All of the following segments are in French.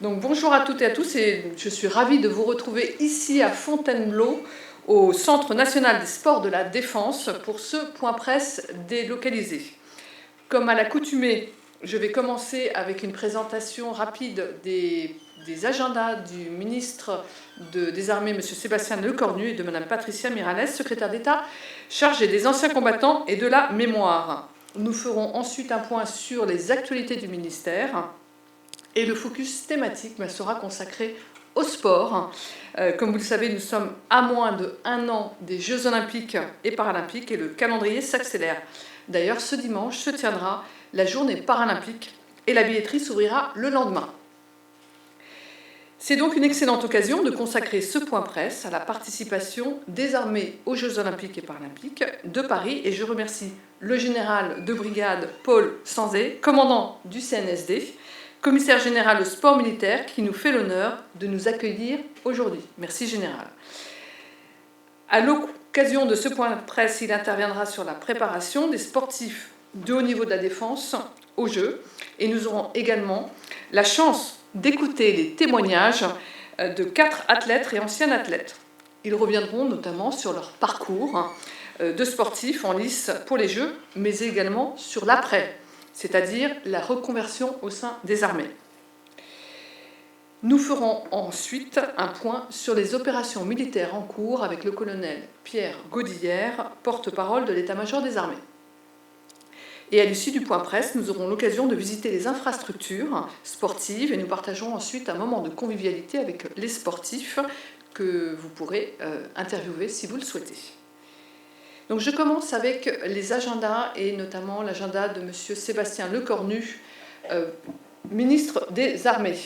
Donc bonjour à toutes et à tous, et je suis ravie de vous retrouver ici à Fontainebleau, au Centre national des sports de la Défense, pour ce point presse délocalisé. Comme à l'accoutumée, je vais commencer avec une présentation rapide des agendas du ministre des Armées, M. Sébastien Lecornu, et de Mme Patricia Mirallès, secrétaire d'État chargée des anciens combattants et de la mémoire. Nous ferons ensuite un point sur les actualités du ministère. Et le focus thématique sera consacré au sport. Comme vous le savez, nous sommes à moins d'1 an des Jeux Olympiques et Paralympiques et le calendrier s'accélère. D'ailleurs, ce dimanche se tiendra la journée paralympique et la billetterie s'ouvrira le lendemain. C'est donc une excellente occasion de consacrer ce point presse à la participation des armées aux Jeux Olympiques et Paralympiques de Paris. Et je remercie le général de brigade Paul Sanzé, commandant du CNSD, commissaire général au sport militaire, qui nous fait l'honneur de nous accueillir aujourd'hui. Merci général. À l'occasion de ce point de presse, il interviendra sur la préparation des sportifs de haut niveau de la défense aux Jeux. Et nous aurons également la chance d'écouter les témoignages de 4 athlètes et anciens athlètes. Ils reviendront notamment sur leur parcours de sportifs en lice pour les Jeux, mais également sur l'après, c'est-à-dire la reconversion au sein des armées. Nous ferons ensuite un point sur les opérations militaires en cours avec le colonel Pierre Godillère, porte-parole de l'état-major des armées. Et à l'issue du point presse, nous aurons l'occasion de visiter les infrastructures sportives et nous partagerons ensuite un moment de convivialité avec les sportifs que vous pourrez interviewer si vous le souhaitez. Donc je commence avec les agendas et notamment l'agenda de M. Sébastien Lecornu, ministre des Armées.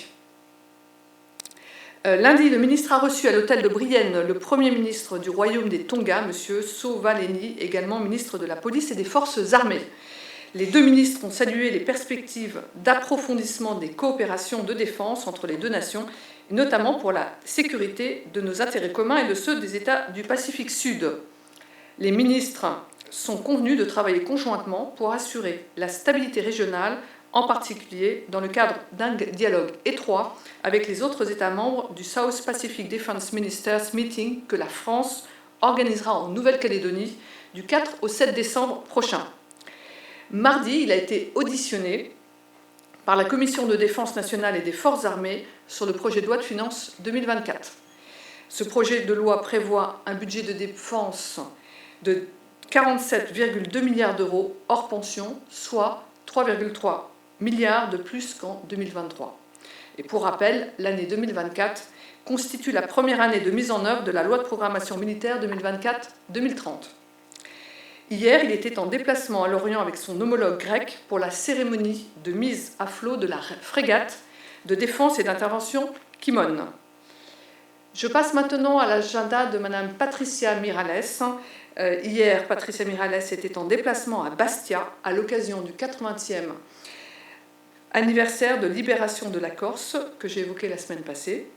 Lundi, le ministre a reçu à l'hôtel de Brienne le Premier ministre du Royaume des Tonga, M. Sovaleni, également ministre de la Police et des Forces armées. Les deux ministres ont salué les perspectives d'approfondissement des coopérations de défense entre les deux nations, notamment pour la sécurité de nos intérêts communs et de ceux des États du Pacifique Sud. Les ministres sont convenus de travailler conjointement pour assurer la stabilité régionale, en particulier dans le cadre d'un dialogue étroit avec les autres États membres du South Pacific Defense Ministers Meeting que la France organisera en Nouvelle-Calédonie du 4 au 7 décembre prochain. Mardi, il a été auditionné par la Commission de défense nationale et des forces armées sur le projet de loi de finances 2024. Ce projet de loi prévoit un budget de défense de 47,2 milliards d'euros hors pension, soit 3,3 milliards de plus qu'en 2023. Et pour rappel, l'année 2024 constitue la première année de mise en œuvre de la loi de programmation militaire 2024-2030. Hier, il était en déplacement à Lorient avec son homologue grec pour la cérémonie de mise à flot de la frégate de défense et d'intervention Kimon. Je passe maintenant à l'agenda de Mme Patricia Mirallès. Hier, Patricia Mirallès était en déplacement à Bastia à l'occasion du 80e anniversaire de libération de la Corse que j'ai évoqué la semaine passée.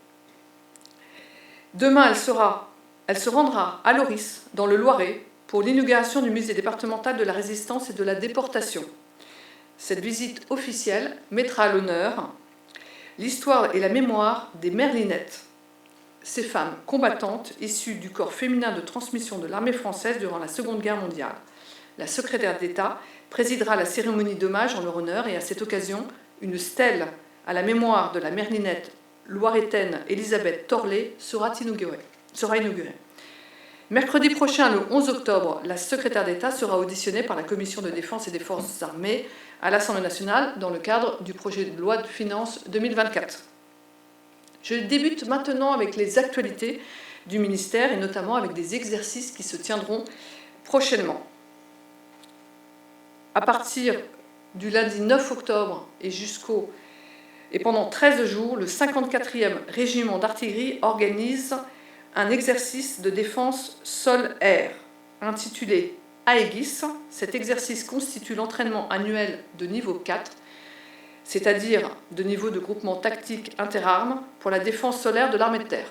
Demain, elle se rendra à Loris, dans le Loiret, pour l'inauguration du musée départemental de la résistance et de la déportation. Cette visite officielle mettra à l'honneur l'histoire et la mémoire des Merlinettes, ces femmes combattantes issues du corps féminin de transmission de l'armée française durant la Seconde Guerre mondiale. La secrétaire d'État présidera la cérémonie d'hommage en leur honneur et à cette occasion, une stèle à la mémoire de la Merlinette loiretaine Elisabeth Torlet sera inaugurée. Mercredi prochain, le 11 octobre, la secrétaire d'État sera auditionnée par la Commission de défense et des forces armées à l'Assemblée nationale dans le cadre du projet de loi de finances 2024. Je débute maintenant avec les actualités du ministère et notamment avec des exercices qui se tiendront prochainement. À partir du lundi 9 octobre et pendant 13 jours, le 54e régiment d'artillerie organise un exercice de défense sol-air intitulé Aegis. Cet exercice constitue l'entraînement annuel de niveau 4, c'est-à-dire de niveau de groupement tactique interarmes pour la défense solaire de l'armée de terre.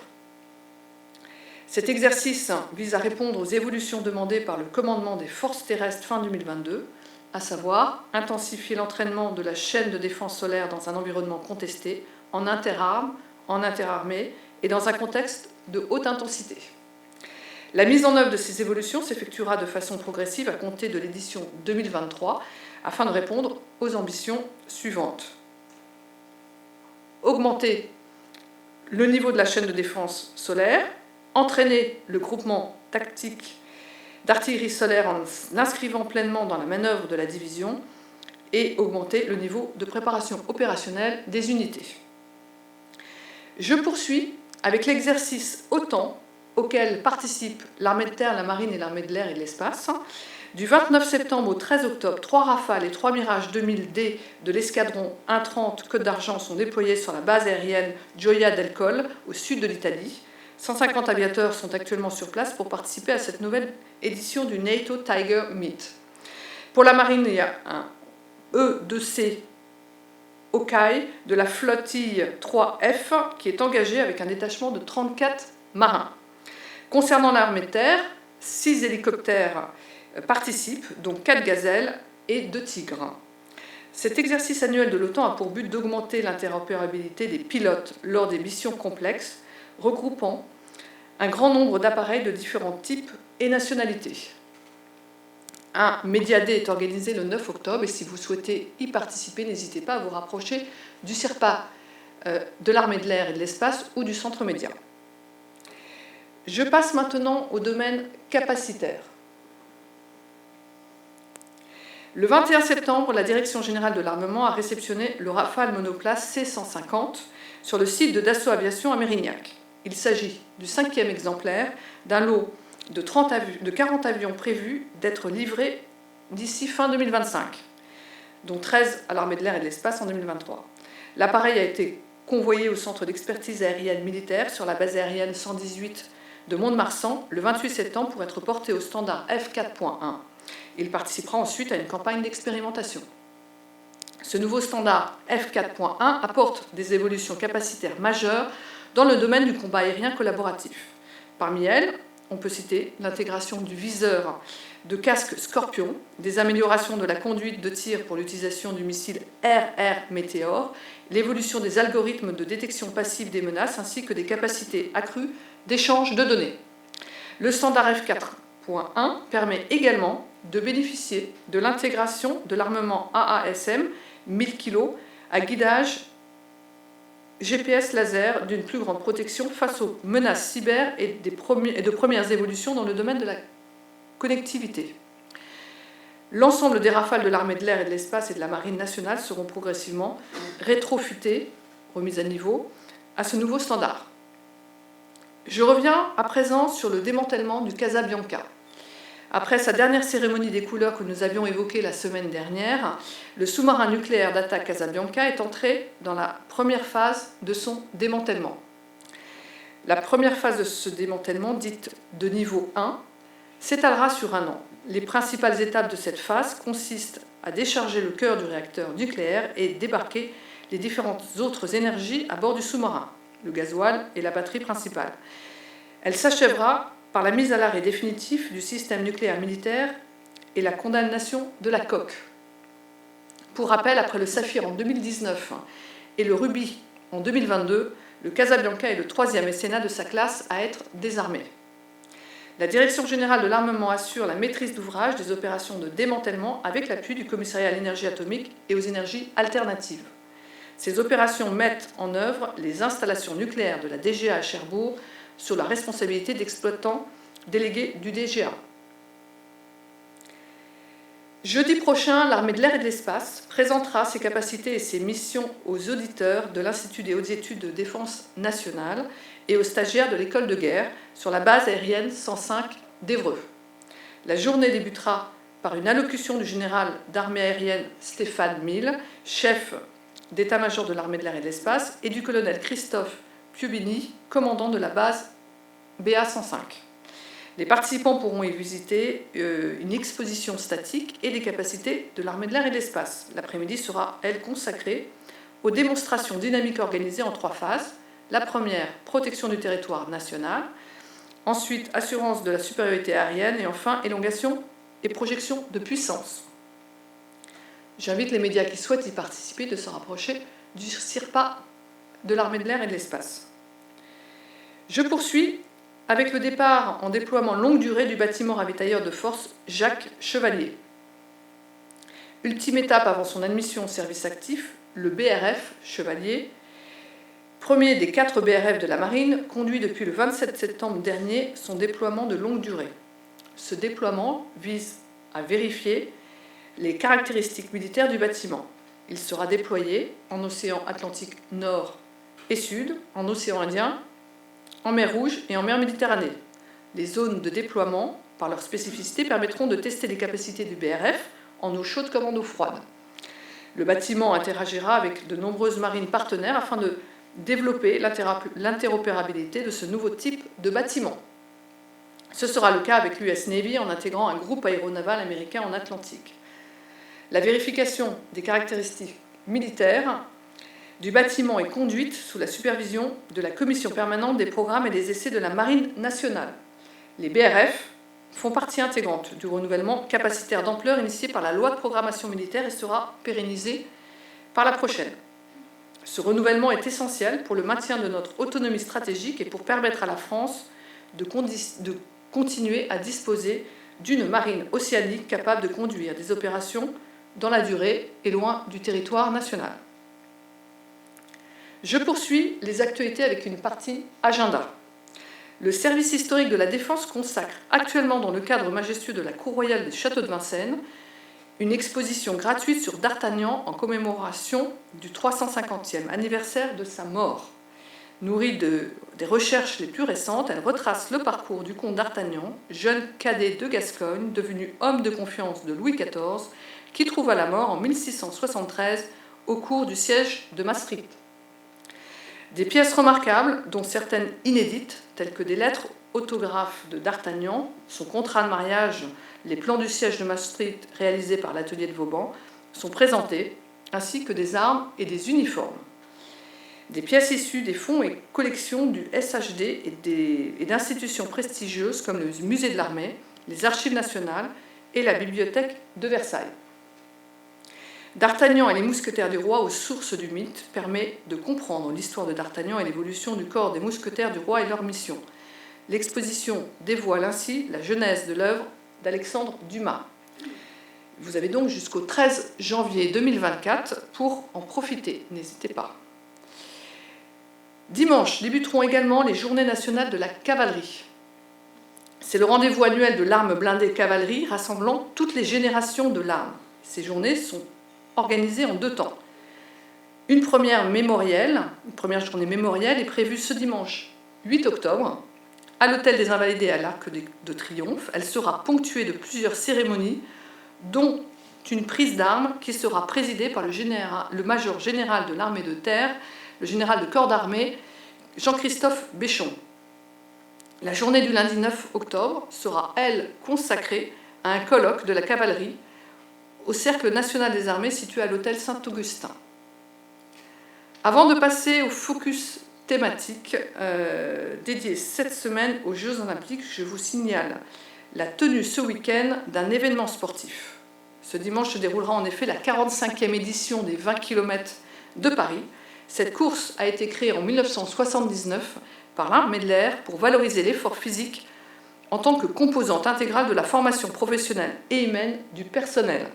Cet exercice vise à répondre aux évolutions demandées par le commandement des forces terrestres fin 2022, à savoir intensifier l'entraînement de la chaîne de défense solaire dans un environnement contesté, en interarmes, en interarmée et dans un contexte de haute intensité. La mise en œuvre de ces évolutions s'effectuera de façon progressive à compter de l'édition 2023 afin de répondre aux ambitions suivantes. Augmenter le niveau de la chaîne de défense solaire, entraîner le groupement tactique d'artillerie solaire en l'inscrivant pleinement dans la manœuvre de la division et augmenter le niveau de préparation opérationnelle des unités. Je poursuis avec l'exercice OTAN auquel participent l'armée de terre, la marine et l'armée de l'air et de l'espace. Du 29 septembre au 13 octobre, 3 Rafales et 3 Mirage 2000D de l'escadron 130 Côte d'Argent sont déployés sur la base aérienne Gioia del Colle, au sud de l'Italie. 150 aviateurs sont actuellement sur place pour participer à cette nouvelle édition du NATO Tiger Meet. Pour la marine, il y a un E2C Hawkeye de la flottille 3F qui est engagé avec un détachement de 34 marins. Concernant l'armée de terre, 6 hélicoptères participent, dont 4 gazelles et 2 tigres. Cet exercice annuel de l'OTAN a pour but d'augmenter l'interopérabilité des pilotes lors des missions complexes, regroupant un grand nombre d'appareils de différents types et nationalités. Un Média Day est organisé le 9 octobre et si vous souhaitez y participer, n'hésitez pas à vous rapprocher du CIRPA de l'armée de l'air et de l'espace ou du centre média. Je passe maintenant au domaine capacitaire. Le 21 septembre, la Direction générale de l'armement a réceptionné le Rafale monoplace C-150 sur le site de Dassault Aviation à Mérignac. Il s'agit du 5e exemplaire d'un lot de 40 avions prévus d'être livrés d'ici fin 2025, dont 13 à l'armée de l'air et de l'espace en 2023. L'appareil a été convoyé au centre d'expertise aérienne militaire sur la base aérienne 118 de Mont-de-Marsan le 28 septembre pour être porté au standard F4.1. Il participera ensuite à une campagne d'expérimentation. Ce nouveau standard F4.1 apporte des évolutions capacitaires majeures dans le domaine du combat aérien collaboratif. Parmi elles, on peut citer l'intégration du viseur de casque Scorpion, des améliorations de la conduite de tir pour l'utilisation du missile RR Meteor, l'évolution des algorithmes de détection passive des menaces ainsi que des capacités accrues d'échange de données. Le standard F4.1 permet également de bénéficier de l'intégration de l'armement AASM 1000 kg à guidage GPS laser d'une plus grande protection face aux menaces cyber et de premières évolutions dans le domaine de la connectivité. L'ensemble des Rafales de l'armée de l'air et de l'espace et de la marine nationale seront progressivement rétrofités, remises à niveau, à ce nouveau standard. Je reviens à présent sur le démantèlement du Casabianca. Après sa dernière cérémonie des couleurs que nous avions évoquée la semaine dernière, le sous-marin nucléaire d'attaque Casabianca est entré dans la première phase de son démantèlement. La première phase de ce démantèlement, dite de niveau 1, s'étalera sur un an. Les principales étapes de cette phase consistent à décharger le cœur du réacteur nucléaire et débarquer les différentes autres énergies à bord du sous-marin, le gasoil et la batterie principale. Elle s'achèvera par la mise à l'arrêt définitif du système nucléaire militaire et la condamnation de la coque. Pour rappel, après le Saphir en 2019 et le Ruby en 2022, le Casabianca est le 3e mécénat de sa classe à être désarmé. La Direction générale de l'armement assure la maîtrise d'ouvrage des opérations de démantèlement avec l'appui du Commissariat à l'énergie atomique et aux énergies alternatives. Ces opérations mettent en œuvre les installations nucléaires de la DGA à Cherbourg sur la responsabilité d'exploitants délégués du DGA. Jeudi prochain, l'armée de l'air et de l'espace présentera ses capacités et ses missions aux auditeurs de l'Institut des hautes études de défense nationale et aux stagiaires de l'école de guerre sur la base aérienne 105 d'Évreux. La journée débutera par une allocution du général d'armée aérienne Stéphane Mille, chef d'état-major de l'armée de l'air et de l'espace, et du colonel Christophe Piubini, commandant de la base BA-105. Les participants pourront y visiter une exposition statique et des capacités de l'armée de l'air et de l'espace. L'après-midi sera, elle, consacrée aux démonstrations dynamiques organisées en 3 phases. La première, protection du territoire national. Ensuite, assurance de la supériorité aérienne. Et enfin, élongation et projection de puissance. J'invite les médias qui souhaitent y participer de se rapprocher du CIRPA de l'armée de l'air et de l'espace. Je poursuis avec le départ en déploiement longue durée du bâtiment ravitailleur de force Jacques Chevalier. Ultime étape avant son admission au service actif, le BRF Chevalier, premier des 4 BRF de la Marine, conduit depuis le 27 septembre dernier son déploiement de longue durée. Ce déploiement vise à vérifier les caractéristiques militaires du bâtiment. Il sera déployé en océan Atlantique Nord et Sud, en océan Indien, en mer Rouge et en mer Méditerranée. Les zones de déploiement, par leur spécificité, permettront de tester les capacités du BRF en eau chaude comme en eau froide. Le bâtiment interagira avec de nombreuses marines partenaires afin de développer l'interopérabilité de ce nouveau type de bâtiment. Ce sera le cas avec l'US Navy en intégrant un groupe aéronaval américain en Atlantique. La vérification des caractéristiques militaires du bâtiment est conduite sous la supervision de la Commission permanente des programmes et des essais de la Marine nationale. Les BRF font partie intégrante du renouvellement capacitaire d'ampleur initié par la loi de programmation militaire et sera pérennisé par la prochaine. Ce renouvellement est essentiel pour le maintien de notre autonomie stratégique et pour permettre à la France de continuer à disposer d'une marine océanique capable de conduire des opérations dans la durée et loin du territoire national. Je poursuis les actualités avec une partie agenda. Le service historique de la Défense consacre actuellement, dans le cadre majestueux de la Cour royale du Château de Vincennes, une exposition gratuite sur D'Artagnan en commémoration du 350e anniversaire de sa mort. Nourrie des recherches les plus récentes, elle retrace le parcours du comte d'Artagnan, jeune cadet de Gascogne, devenu homme de confiance de Louis XIV, qui trouva la mort en 1673 au cours du siège de Maastricht. Des pièces remarquables, dont certaines inédites, telles que des lettres autographes de D'Artagnan, son contrat de mariage, les plans du siège de Maastricht réalisés par l'atelier de Vauban, sont présentées, ainsi que des armes et des uniformes. Des pièces issues des fonds et collections du SHD et d'institutions prestigieuses comme le Musée de l'Armée, les Archives nationales et la Bibliothèque de Versailles. D'Artagnan et les mousquetaires du roi aux sources du mythe permet de comprendre l'histoire de D'Artagnan et l'évolution du corps des mousquetaires du roi et leur mission. L'exposition dévoile ainsi la genèse de l'œuvre d'Alexandre Dumas. Vous avez donc jusqu'au 13 janvier 2024 pour en profiter, n'hésitez pas. Dimanche débuteront également les Journées nationales de la cavalerie. C'est le rendez-vous annuel de l'arme blindée cavalerie rassemblant toutes les générations de l'arme. Ces journées sont organisées en 2 temps. Une première journée mémorielle est prévue ce dimanche 8 octobre à l'Hôtel des Invalides à l'Arc de Triomphe. Elle sera ponctuée de plusieurs cérémonies, dont une prise d'armes qui sera présidée par le major général de l'armée de terre, le général de corps d'armée, Jean-Christophe Béchon. La journée du lundi 9 octobre sera, elle, consacrée à un colloque de la cavalerie au Cercle national des armées situé à l'hôtel Saint-Augustin. Avant de passer au focus thématique dédié cette semaine aux Jeux Olympiques, je vous signale la tenue ce week-end d'un événement sportif. Ce dimanche se déroulera en effet la 45e édition des 20 km de Paris. Cette course a été créée en 1979 par l'armée de l'air pour valoriser l'effort physique en tant que composante intégrale de la formation professionnelle et humaine du personnel.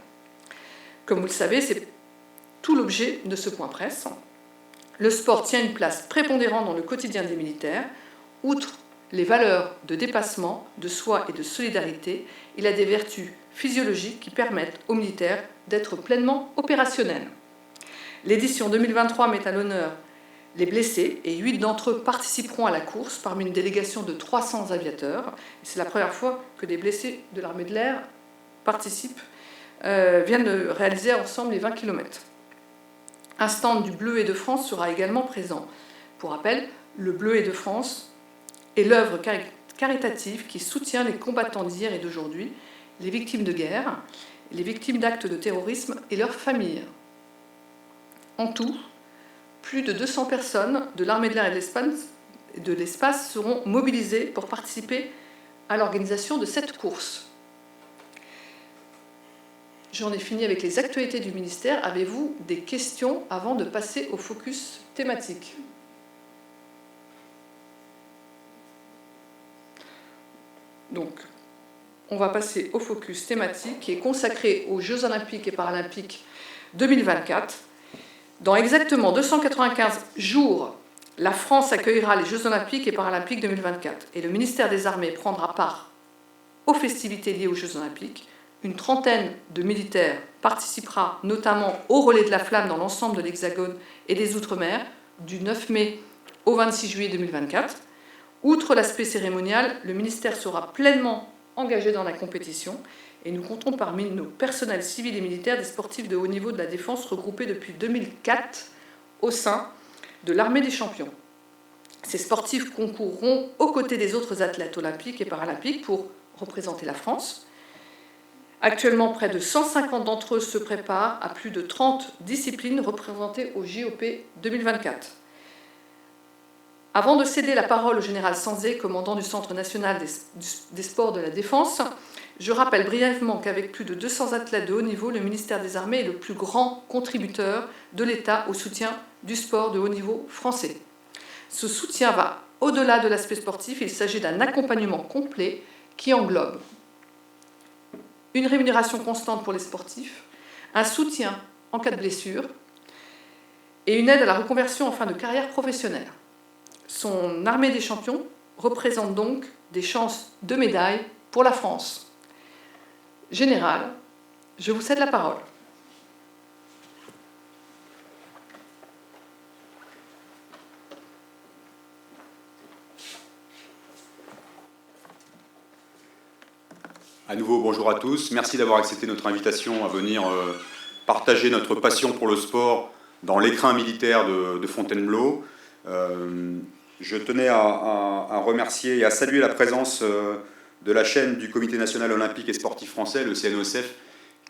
Comme vous le savez, c'est tout l'objet de ce point presse. Le sport tient une place prépondérante dans le quotidien des militaires. Outre les valeurs de dépassement, de soi et de solidarité, il a des vertus physiologiques qui permettent aux militaires d'être pleinement opérationnels. L'édition 2023 met à l'honneur les blessés et 8 d'entre eux participeront à la course parmi une délégation de 300 aviateurs. C'est la première fois que des blessés de l'armée de l'air viennent de réaliser ensemble les 20 km. Un stand du Bleuet de France sera également présent. Pour rappel, le Bleuet de France est l'œuvre caritative qui soutient les combattants d'hier et d'aujourd'hui, les victimes de guerre, les victimes d'actes de terrorisme et leurs familles. En tout, plus de 200 personnes de l'armée de l'air et de l'espace seront mobilisées pour participer à l'organisation de cette course. j'en ai fini avec les actualités du ministère. Avez-vous des questions avant de passer au focus thématique? Donc, on va passer au focus thématique qui est consacré aux Jeux Olympiques et Paralympiques 2024. Dans exactement 295 jours, la France accueillera les Jeux Olympiques et Paralympiques 2024 et le ministère des Armées prendra part aux festivités liées aux Jeux Olympiques. Une trentaine de militaires participera notamment au relais de la flamme dans l'ensemble de l'Hexagone et des Outre-mer du 9 mai au 26 juillet 2024. Outre l'aspect cérémonial, le ministère sera pleinement engagé dans la compétition et nous comptons parmi nos personnels civils et militaires des sportifs de haut niveau de la défense regroupés depuis 2004 au sein de l'armée des champions. Ces sportifs concourront aux côtés des autres athlètes olympiques et paralympiques pour représenter la France. Actuellement, près de 150 d'entre eux se préparent à plus de 30 disciplines représentées au JOP 2024. Avant de céder la parole au général Sanzé, commandant du Centre national des sports de la défense, je rappelle brièvement qu'avec plus de 200 athlètes de haut niveau, le ministère des Armées est le plus grand contributeur de l'État au soutien du sport de haut niveau français. Ce soutien va au-delà de l'aspect sportif, il s'agit d'un accompagnement complet qui englobe une rémunération constante pour les sportifs, un soutien en cas de blessure et une aide à la reconversion en fin de carrière professionnelle. Son armée des champions représente donc des chances de médaille pour la France. Général, je vous cède la parole. À nouveau, bonjour à tous. Merci d'avoir accepté notre invitation à venir partager notre passion pour le sport dans l'écrin militaire de Fontainebleau. Je tenais à remercier et à saluer la présence de la chaîne du Comité national olympique et sportif français, le CNOSF,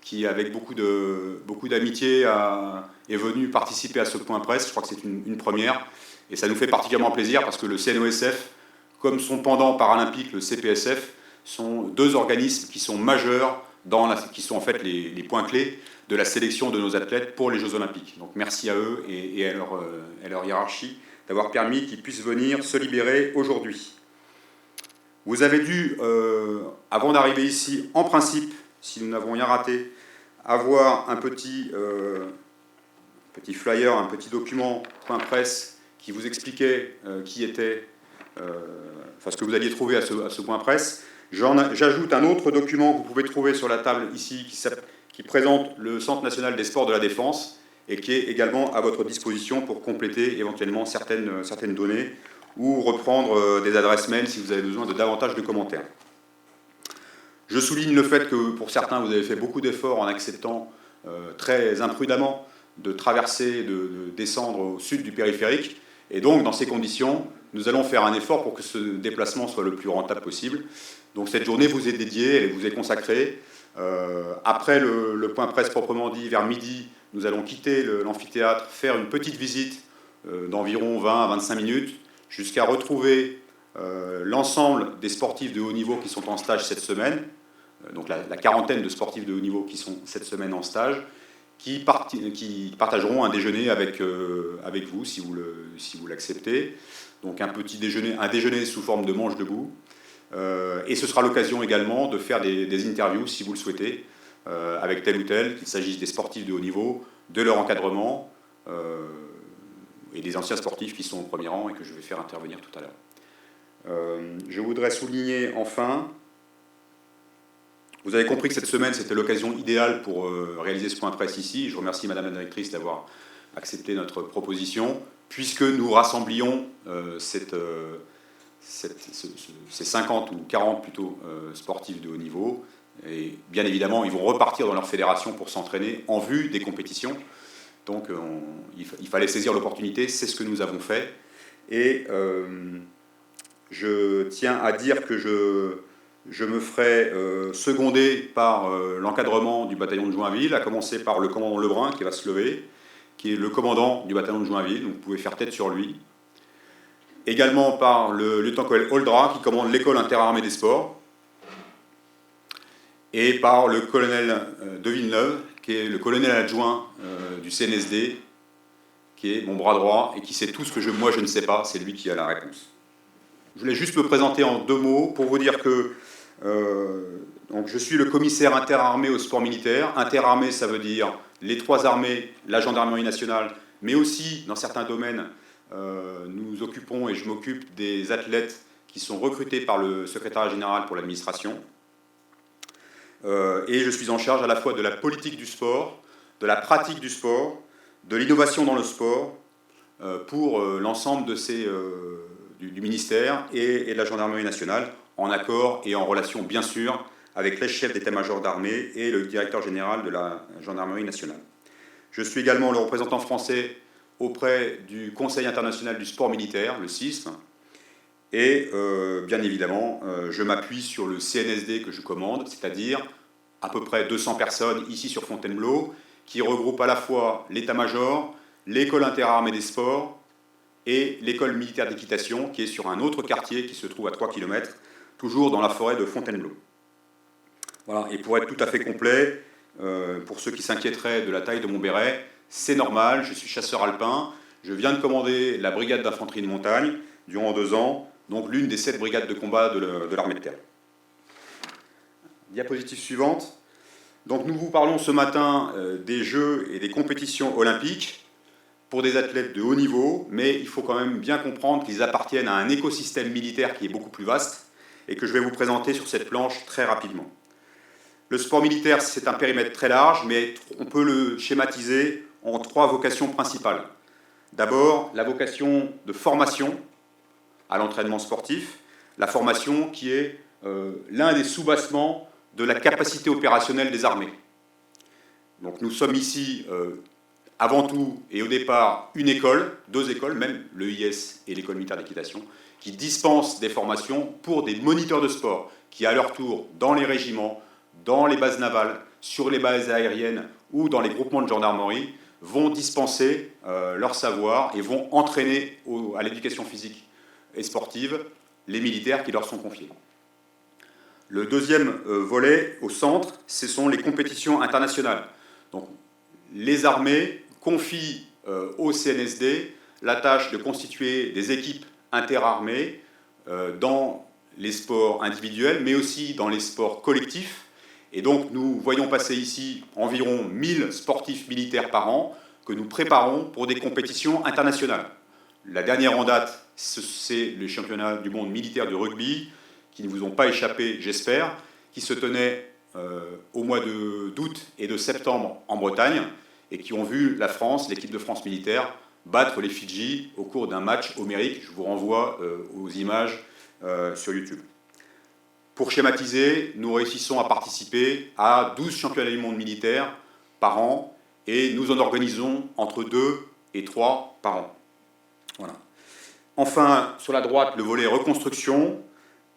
qui, avec beaucoup d'amitié, est venu participer à ce point presse. Je crois que c'est une première. Et ça nous fait particulièrement plaisir parce que le CNOSF, comme son pendant paralympique, le CPSF, sont deux organismes qui sont majeurs, qui sont en fait les points clés de la sélection de nos athlètes pour les Jeux Olympiques. Donc merci à eux et à leur hiérarchie d'avoir permis qu'ils puissent venir se libérer aujourd'hui. Vous avez dû, avant d'arriver ici, en principe, si nous n'avons rien raté, avoir un petit flyer, un petit document point presse qui vous expliquait qui était, ce que vous alliez trouver à ce point presse. J'ajoute un autre document que vous pouvez trouver sur la table ici qui présente le Centre national des sports de la défense et qui est également à votre disposition pour compléter éventuellement certaines données ou reprendre des adresses mail si vous avez besoin de davantage de commentaires. Je souligne le fait que pour certains, vous avez fait beaucoup d'efforts en acceptant très imprudemment de traverser, de descendre au sud du périphérique. Et donc, dans ces conditions, nous allons faire un effort pour que ce déplacement soit le plus rentable possible. Donc cette journée vous est dédiée, elle vous est consacrée. Après le point presse proprement dit, vers midi, nous allons quitter l'amphithéâtre, faire une petite visite d'environ 20 à 25 minutes, jusqu'à retrouver l'ensemble des sportifs de haut niveau qui sont en stage cette semaine, donc la quarantaine de sportifs de haut niveau qui sont cette semaine en stage, qui partageront un déjeuner avec vous, si vous l'acceptez. Donc un déjeuner sous forme de manche debout. Et ce sera l'occasion également de faire des interviews, si vous le souhaitez, avec tel ou tel, qu'il s'agisse des sportifs de haut niveau, de leur encadrement, et des anciens sportifs qui sont au premier rang et que je vais faire intervenir tout à l'heure. Je voudrais souligner enfin, vous avez compris que cette semaine c'était l'occasion idéale pour réaliser ce point presse ici. Je remercie Madame la Directrice d'avoir accepté notre proposition, puisque nous rassemblions ces 50 ou 40 plutôt sportifs de haut niveau. Et bien évidemment, ils vont repartir dans leur fédération pour s'entraîner en vue des compétitions. Donc il fallait saisir l'opportunité, c'est ce que nous avons fait. Et je tiens à dire que je me ferai seconder par l'encadrement du bataillon de Joinville, à commencer par le commandant Lebrun qui va se lever, qui est le commandant du bataillon de Joinville, donc vous pouvez faire tête sur lui. Également par le lieutenant-colonel Holdra qui commande l'école interarmée des sports. et par le colonel de Villeneuve, qui est le colonel adjoint du CNSD, qui est mon bras droit et qui sait tout ce que moi je ne sais pas, c'est lui qui a la réponse. Je voulais juste me présenter en 2 mots pour vous dire que donc je suis le commissaire interarmé au sport militaire. Interarmé, ça veut dire les 3 armées, la gendarmerie nationale, mais aussi, dans certains domaines, nous occupons et je m'occupe des athlètes qui sont recrutés par le secrétariat général pour l'administration. Et je suis en charge à la fois de la politique du sport, de la pratique du sport, de l'innovation dans le sport, pour l'ensemble du ministère et de la gendarmerie nationale, en accord et en relation, bien sûr, avec les chefs d'état-major d'armée et le directeur général de la gendarmerie nationale. Je suis également le représentant français auprès du Conseil international du sport militaire, le CISM, et bien évidemment, je m'appuie sur le CNSD que je commande, c'est-à-dire à peu près 200 personnes ici sur Fontainebleau, qui regroupe à la fois l'état-major, l'école interarmée des sports et l'école militaire d'équitation, qui est sur un autre quartier qui se trouve à 3 km, toujours dans la forêt de Fontainebleau. Voilà. Et pour être tout à fait complet, pour ceux qui s'inquiéteraient de la taille de mon béret, c'est normal, je suis chasseur alpin, je viens de commander la brigade d'infanterie de montagne durant 2 ans, donc l'une des 7 brigades de combat de l'armée de terre. Diapositive suivante. Donc nous vous parlons ce matin des Jeux et des compétitions olympiques pour des athlètes de haut niveau, mais il faut quand même bien comprendre qu'ils appartiennent à un écosystème militaire qui est beaucoup plus vaste et que je vais vous présenter sur cette planche très rapidement. Le sport militaire, c'est un périmètre très large, mais on peut le schématiser en 3 vocations principales. D'abord, la vocation de formation à l'entraînement sportif, la formation qui est l'un des sous-bassements de la capacité opérationnelle des armées. Donc nous sommes ici, avant tout et au départ, une école, 2 écoles, même l'EIS et l'école militaire d'équitation, qui dispensent des formations pour des moniteurs de sport, qui à leur tour, dans les régiments, dans les bases navales, sur les bases aériennes ou dans les groupements de gendarmerie, vont dispenser leur savoir et vont entraîner à l'éducation physique et sportive les militaires qui leur sont confiés. Le deuxième volet au centre, ce sont les compétitions internationales. Donc, les armées confient au CNSD la tâche de constituer des équipes interarmées dans les sports individuels, mais aussi dans les sports collectifs. Et donc, nous voyons passer ici environ 1000 sportifs militaires par an que nous préparons pour des compétitions internationales. La dernière en date, c'est le championnat du monde militaire de rugby, qui ne vous ont pas échappé, j'espère, qui se tenait au mois d'août et de septembre en Bretagne, et qui ont vu la France, l'équipe de France militaire, battre les Fidji au cours d'un match homérique. Je vous renvoie aux images sur YouTube. Pour schématiser, nous réussissons à participer à 12 championnats du monde militaire par an, et nous en organisons entre 2 et 3 par an. Voilà. Enfin, sur la droite, le volet reconstruction.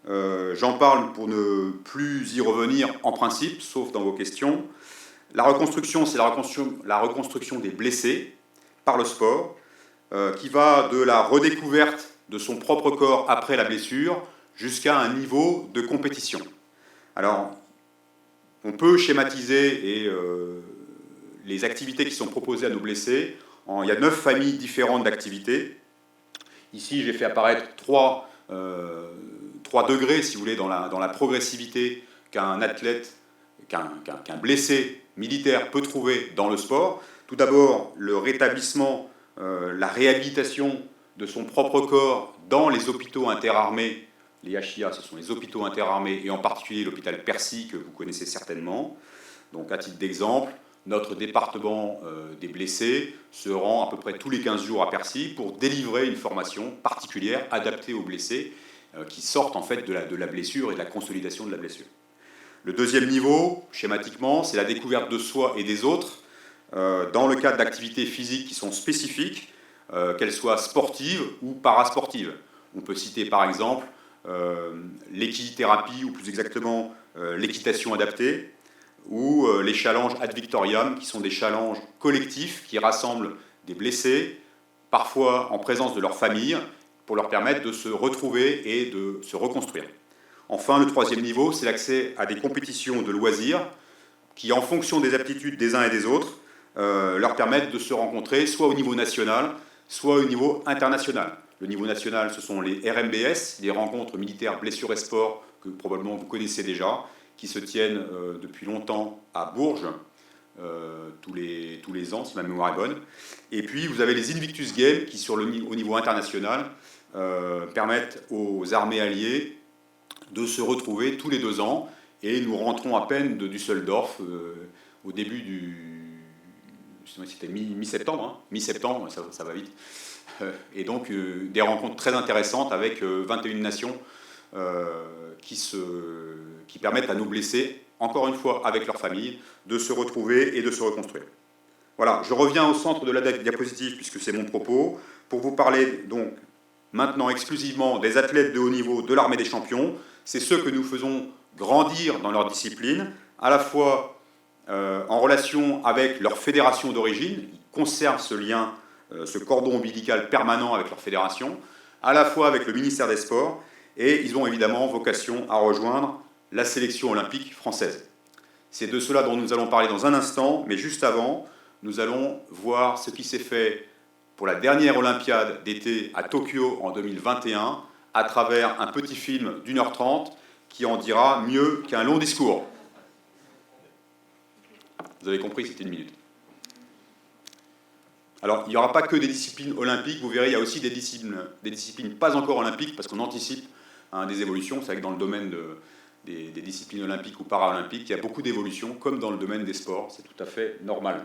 J'en parle pour ne plus y revenir en principe, sauf dans vos questions. La reconstruction, c'est la reconstruction des blessés par le sport, qui va de la redécouverte de son propre corps après la blessure jusqu'à un niveau de compétition. Alors, on peut schématiser les activités qui sont proposées à nos blessés. Il y a 9 familles différentes d'activités. Ici, j'ai fait apparaître 3 degrés, si vous voulez, dans la progressivité qu'un athlète, qu'un blessé militaire peut trouver dans le sport. Tout d'abord, le rétablissement, la réhabilitation de son propre corps dans les hôpitaux interarmés. Les HIA, ce sont les hôpitaux interarmés, et en particulier l'hôpital Percy, que vous connaissez certainement. Donc, à titre d'exemple, notre département des blessés se rend à peu près tous les 15 jours à Percy pour délivrer une formation particulière adaptée aux blessés qui sortent en fait de la blessure et de la consolidation de la blessure. Le deuxième niveau, schématiquement, c'est la découverte de soi et des autres dans le cadre d'activités physiques qui sont spécifiques, qu'elles soient sportives ou parasportives. On peut citer par exemple l'équithérapie, ou plus exactement l'équitation adaptée, ou les challenges ad victoriam, qui sont des challenges collectifs qui rassemblent des blessés, parfois en présence de leur famille, pour leur permettre de se retrouver et de se reconstruire. Enfin, le troisième niveau, c'est l'accès à des compétitions de loisirs qui, en fonction des aptitudes des uns et des autres, leur permettent de se rencontrer soit au niveau national, soit au niveau international. Le niveau national, ce sont les RMBS, les rencontres militaires blessures et sport, que probablement vous connaissez déjà, qui se tiennent depuis longtemps à Bourges, tous les ans, si ma mémoire est bonne. Et puis, vous avez les Invictus Games, qui, au niveau international, permettent aux armées alliées de se retrouver tous les 2 ans. Et nous rentrons à peine de Düsseldorf au début c'était mi-septembre, hein. Mi-septembre, ça va vite. Et donc, des rencontres très intéressantes avec 21 nations qui permettent à nos blessés, encore une fois avec leurs familles, de se retrouver et de se reconstruire. Voilà, je reviens au centre de la diapositive, puisque c'est mon propos, pour vous parler donc maintenant exclusivement des athlètes de haut niveau de l'Armée des Champions. C'est ceux que nous faisons grandir dans leur discipline, à la fois en relation avec leur fédération d'origine, ils conservent ce lien, ce cordon ombilical permanent avec leur fédération, à la fois avec le ministère des Sports, et ils ont évidemment vocation à rejoindre la sélection olympique française. C'est de cela dont nous allons parler dans un instant, mais juste avant, nous allons voir ce qui s'est fait pour la dernière Olympiade d'été à Tokyo en 2021, à travers un petit film d'1h30 qui en dira mieux qu'un long discours. Vous avez compris, c'était 1 minute. Alors, il n'y aura pas que des disciplines olympiques, vous verrez, il y a aussi des disciplines pas encore olympiques, parce qu'on anticipe des évolutions. C'est vrai que dans le domaine des disciplines olympiques ou paralympiques, il y a beaucoup d'évolutions, comme dans le domaine des sports, c'est tout à fait normal.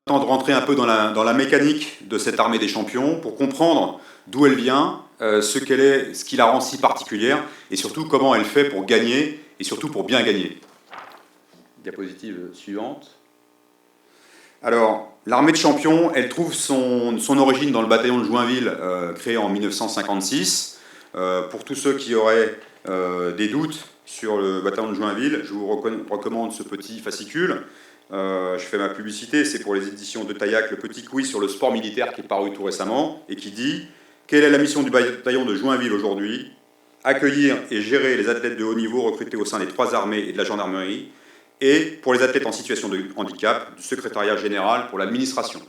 De rentrer un peu dans la mécanique de cette armée des champions pour comprendre d'où elle vient, ce qu'elle est, ce qui la rend si particulière et surtout comment elle fait pour gagner et surtout pour bien gagner. Diapositive suivante. Alors, l'armée de champions, elle trouve son origine dans le bataillon de Joinville, créé en 1956. Pour tous ceux qui auraient des doutes sur le bataillon de Joinville, je vous recommande ce petit fascicule. Je fais ma publicité, c'est pour les éditions de Taillac, le petit quiz sur le sport militaire qui est paru tout récemment et qui dit « Quelle est la mission du bataillon de Joinville aujourd'hui ? Accueillir et gérer les athlètes de haut niveau recrutés au sein des 3 armées et de la gendarmerie et pour les athlètes en situation de handicap, du secrétariat général pour l'administration.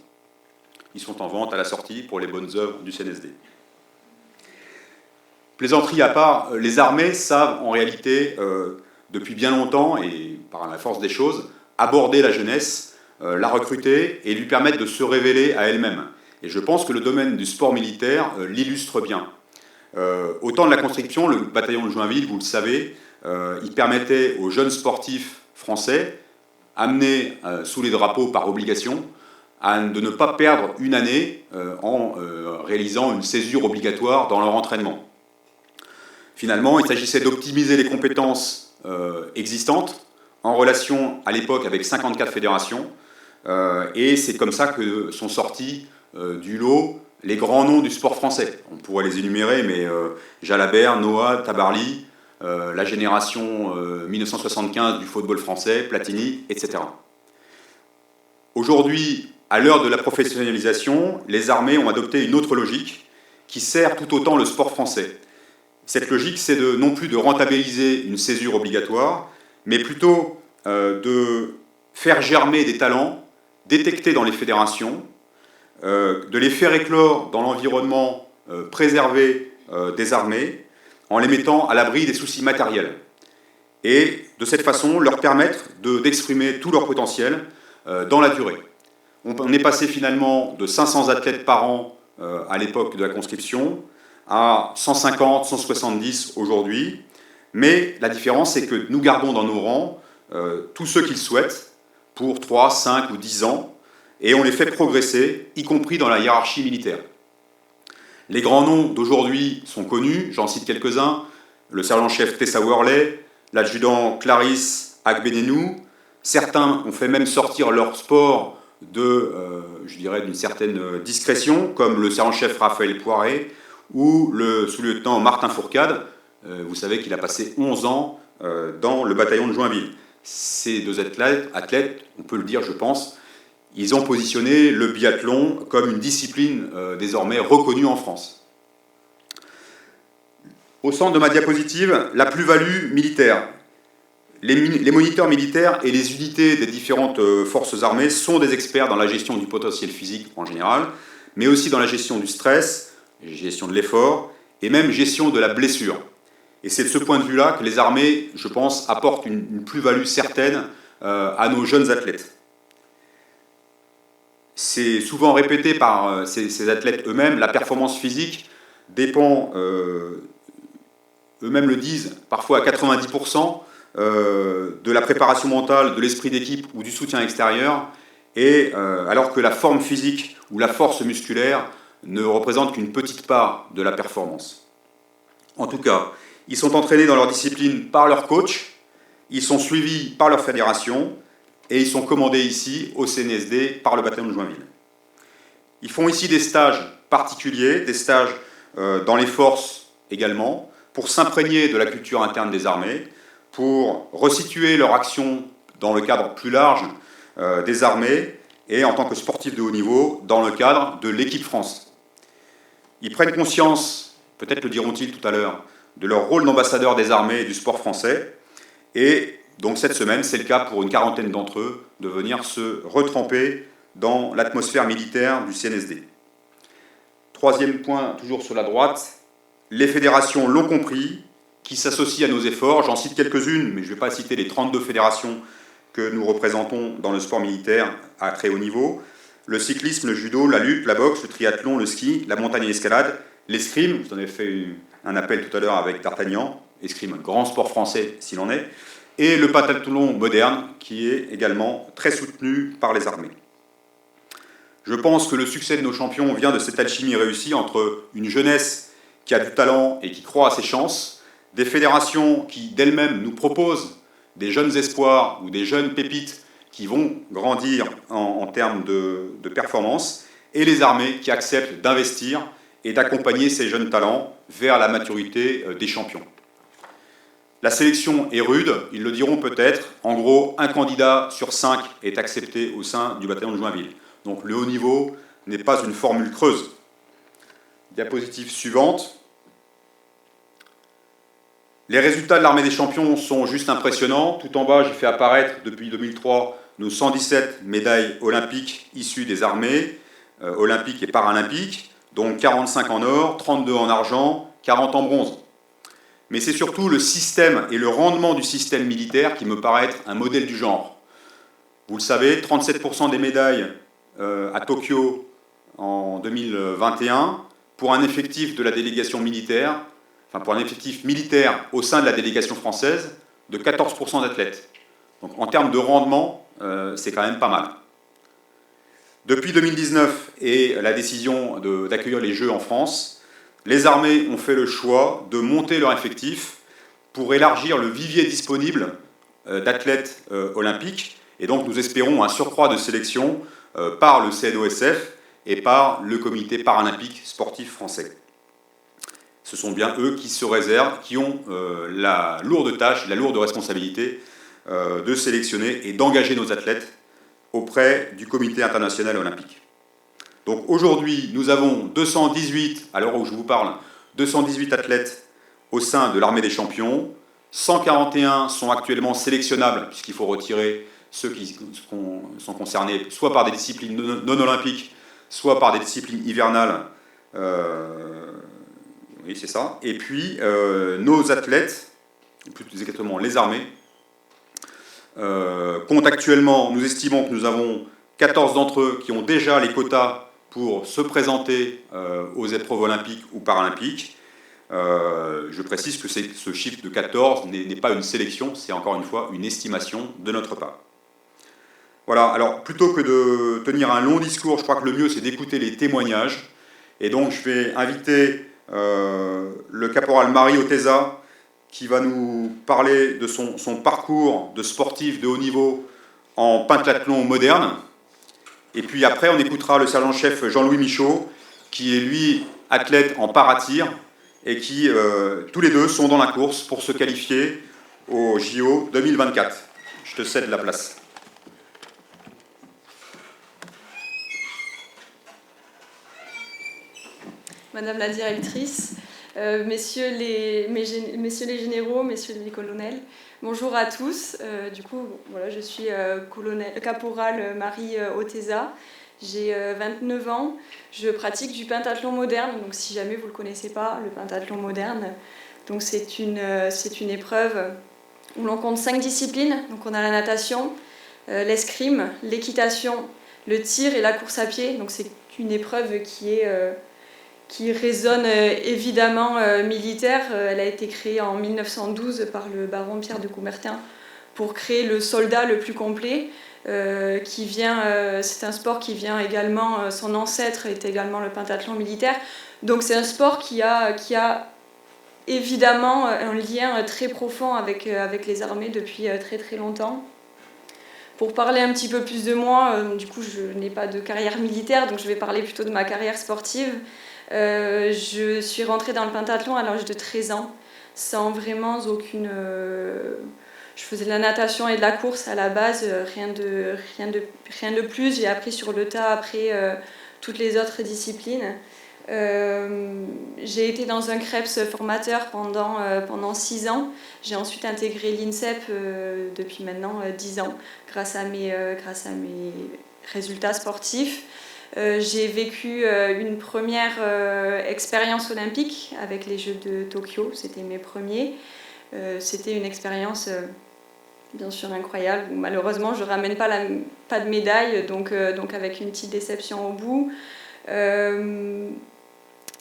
Ils sont en vente à la sortie pour les bonnes œuvres du CNSD. » Plaisanterie à part, les armées savent en réalité, depuis bien longtemps et par la force des choses, aborder la jeunesse, la recruter et lui permettre de se révéler à elle-même. Et je pense que le domaine du sport militaire l'illustre bien. Au temps de la conscription, le bataillon de Joinville, vous le savez, il permettait aux jeunes sportifs français, amenés sous les drapeaux par obligation, de ne pas perdre une année en réalisant une césure obligatoire dans leur entraînement. Finalement, il s'agissait d'optimiser les compétences existantes en relation à l'époque avec 54 fédérations, et c'est comme ça que sont sortis du lot les grands noms du sport français. On pourrait les énumérer, mais Jalabert, Noah, Tabarly, la génération 1975 du football français, Platini, etc. Aujourd'hui, à l'heure de la professionnalisation, les armées ont adopté une autre logique qui sert tout autant le sport français. Cette logique, c'est non plus de rentabiliser une césure obligatoire, mais plutôt de faire germer des talents détectés dans les fédérations, de les faire éclore dans l'environnement préservé des armées, en les mettant à l'abri des soucis matériels. Et de cette façon, leur permettre d'exprimer tout leur potentiel dans la durée. On est passé finalement de 500 athlètes par an à l'époque de la conscription à 150, 170 aujourd'hui. Mais la différence, c'est que nous gardons dans nos rangs tous ceux qu'ils souhaitent pour 3, 5 ou 10 ans, et on les fait progresser, y compris dans la hiérarchie militaire. Les grands noms d'aujourd'hui sont connus, j'en cite quelques-uns, le sergent-chef Tessa Worley, l'adjudant Clarisse Agbenenou. Certains ont fait même sortir leur sport je dirais, d'une certaine discrétion, comme le sergent-chef Raphaël Poiré ou le sous-lieutenant Martin Fourcade. Vous savez qu'il a passé 11 ans dans le bataillon de Joinville. Ces deux athlètes, on peut le dire, je pense, ils ont positionné le biathlon comme une discipline désormais reconnue en France. Au centre de ma diapositive, la plus-value militaire. Les moniteurs militaires et les unités des différentes forces armées sont des experts dans la gestion du potentiel physique en général, mais aussi dans la gestion du stress, gestion de l'effort et même gestion de la blessure. Et c'est de ce point de vue-là que les armées, je pense, apportent une plus-value certaine à nos jeunes athlètes. C'est souvent répété par ces athlètes eux-mêmes, la performance physique dépend, eux-mêmes le disent, parfois à 90%, de la préparation mentale, de l'esprit d'équipe ou du soutien extérieur, et alors que la forme physique ou la force musculaire ne représente qu'une petite part de la performance. En tout cas, ils sont entraînés dans leur discipline par leur coach, ils sont suivis par leur fédération, et ils sont commandés ici, au CNSD, par le bataillon de Joinville. Ils font ici des stages particuliers, des stages dans les forces également, pour s'imprégner de la culture interne des armées, pour resituer leur action dans le cadre plus large des armées, et en tant que sportifs de haut niveau, dans le cadre de l'équipe France. Ils prennent conscience, peut-être le diront-ils tout à l'heure, de leur rôle d'ambassadeur des armées et du sport français, et donc cette semaine, c'est le cas pour une quarantaine d'entre eux de venir se retremper dans l'atmosphère militaire du CNSD. Troisième point, toujours sur la droite, les fédérations l'ont compris, qui s'associent à nos efforts. J'en cite quelques-unes, mais je ne vais pas citer les 32 fédérations que nous représentons dans le sport militaire à très haut niveau. Le cyclisme, le judo, la lutte, la boxe, le triathlon, le ski, la montagne et l'escalade, l'escrime, vous en avez fait un appel tout à l'heure avec D'Artagnan, escrime, grand sport français s'il en est, et le pentathlon moderne, qui est également très soutenu par les armées. Je pense que le succès de nos champions vient de cette alchimie réussie entre une jeunesse qui a du talent et qui croit à ses chances, des fédérations qui d'elles-mêmes nous proposent des jeunes espoirs ou des jeunes pépites qui vont grandir en termes de performance, et les armées qui acceptent d'investir et d'accompagner ces jeunes talents vers la maturité des champions. La sélection est rude, ils le diront peut-être. En gros, un candidat sur 5 est accepté au sein du bataillon de Joinville. Donc le haut niveau n'est pas une formule creuse. Diapositive suivante. Les résultats de l'Armée des Champions sont juste impressionnants. Tout en bas, j'ai fait apparaître depuis 2003 nos 117 médailles olympiques issues des armées, olympiques et paralympiques, dont 45 en or, 32 en argent, 40 en bronze. Mais c'est surtout le système et le rendement du système militaire qui me paraît être un modèle du genre. Vous le savez, 37% des médailles à Tokyo en 2021, pour un effectif de la délégation militaire, enfin pour un effectif militaire au sein de la délégation française, de 14% d'athlètes. Donc en termes de rendement, c'est quand même pas mal. Depuis 2019 et la décision d'accueillir les Jeux en France, les armées ont fait le choix de monter leur effectif pour élargir le vivier disponible d'athlètes olympiques Et donc nous espérons un surcroît de sélection par le CNOSF et par le comité paralympique sportif français. Ce sont bien eux qui se réservent, qui ont la lourde tâche, la lourde responsabilité de sélectionner et d'engager nos athlètes auprès du comité international olympique. Donc aujourd'hui, nous avons 218, à l'heure où je vous parle, 218 athlètes au sein de l'armée des champions. 141 sont actuellement sélectionnables, puisqu'il faut retirer ceux qui sont concernés soit par des disciplines non olympiques, soit par des disciplines hivernales. Oui, c'est ça. Et puis, nos athlètes, plus exactement les armées, comptent actuellement, nous estimons que nous avons 14 d'entre eux qui ont déjà les quotas pour se présenter aux épreuves olympiques ou paralympiques. Je précise que ce chiffre de 14 n'est pas une sélection, c'est encore une fois une estimation de notre part. Voilà, alors plutôt que de tenir un long discours, je crois que le mieux c'est d'écouter les témoignages. Et donc je vais inviter le caporal Marie Oteza qui va nous parler de son parcours de sportif de haut niveau en pentathlon moderne. Et puis après, on écoutera le sergent-chef Jean-Louis Michaud, qui est lui athlète en paratir et qui, tous les deux, sont dans la course pour se qualifier au JO 2024. Je te cède la place. Madame la directrice, messieurs les généraux, messieurs les colonels, bonjour à tous. Du coup, voilà, je suis caporal Marie Oteza, j'ai 29 ans, je pratique du pentathlon moderne, donc si jamais vous ne le connaissez pas, le pentathlon moderne, donc c'est une épreuve où l'on compte 5 disciplines, donc on a la natation, l'escrime, l'équitation, le tir et la course à pied, donc c'est une épreuve qui résonne évidemment militaire. Elle a été créée en 1912 par le baron Pierre de Coubertin pour créer le soldat le plus complet. C'est un sport qui vient également, son ancêtre est également le pentathlon militaire. Donc c'est un sport qui a évidemment un lien très profond avec les armées depuis très très longtemps. Pour parler un petit peu plus de moi, du coup je n'ai pas de carrière militaire, donc je vais parler plutôt de ma carrière sportive. Je suis rentrée dans le pentathlon à l'âge de 13 ans, sans vraiment aucune... Je faisais de la natation et de la course à la base, rien de plus. J'ai appris sur le tas après toutes les autres disciplines. J'ai été dans un CREPS formateur pendant 6 ans. J'ai ensuite intégré l'INSEP depuis maintenant 10 ans, grâce à mes résultats sportifs. J'ai vécu une première expérience olympique avec les Jeux de Tokyo, c'était mes premiers. C'était une expérience bien sûr incroyable. Malheureusement, je ne ramène pas de médaille, donc avec une petite déception au bout.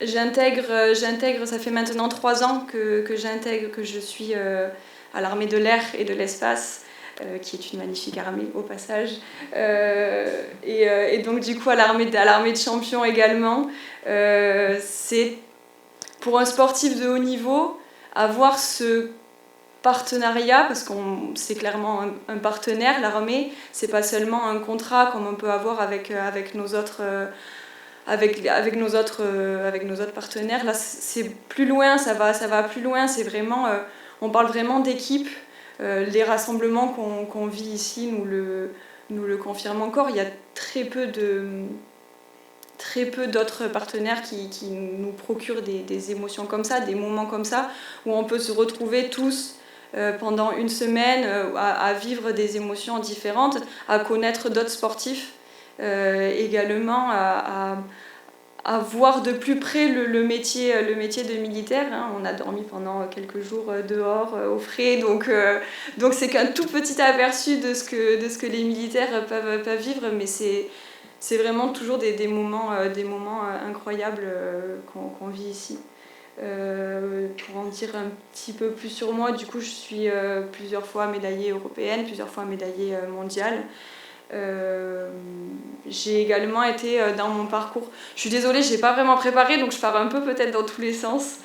J'intègre, ça fait maintenant 3 ans que je suis à l'armée de l'air et de l'espace. Qui est une magnifique armée au passage, et donc du coup à l'armée de champions également. C'est pour un sportif de haut niveau avoir ce partenariat, parce que c'est clairement un partenaire, l'armée, c'est pas seulement un contrat comme on peut avoir avec nos autres partenaires. Là c'est plus loin, ça va plus loin, c'est vraiment on parle vraiment d'équipe. Les rassemblements qu'on vit ici nous le confirment encore. Il y a très peu d'autres partenaires qui nous procurent des émotions comme ça, des moments comme ça, où on peut se retrouver tous pendant une semaine à vivre des émotions différentes, à connaître d'autres sportifs également, à voir de plus près le métier de militaire. Hein. On a dormi pendant quelques jours dehors, au frais, donc c'est qu'un tout petit aperçu de ce que les militaires peuvent vivre, mais c'est vraiment toujours des moments incroyables qu'on vit ici. Pour en dire un petit peu plus sur moi, du coup je suis plusieurs fois médaillée européenne, plusieurs fois médaillée mondiale. J'ai également été dans mon parcours, je suis désolée, je n'ai pas vraiment préparé, donc je pars un peu peut-être dans tous les sens.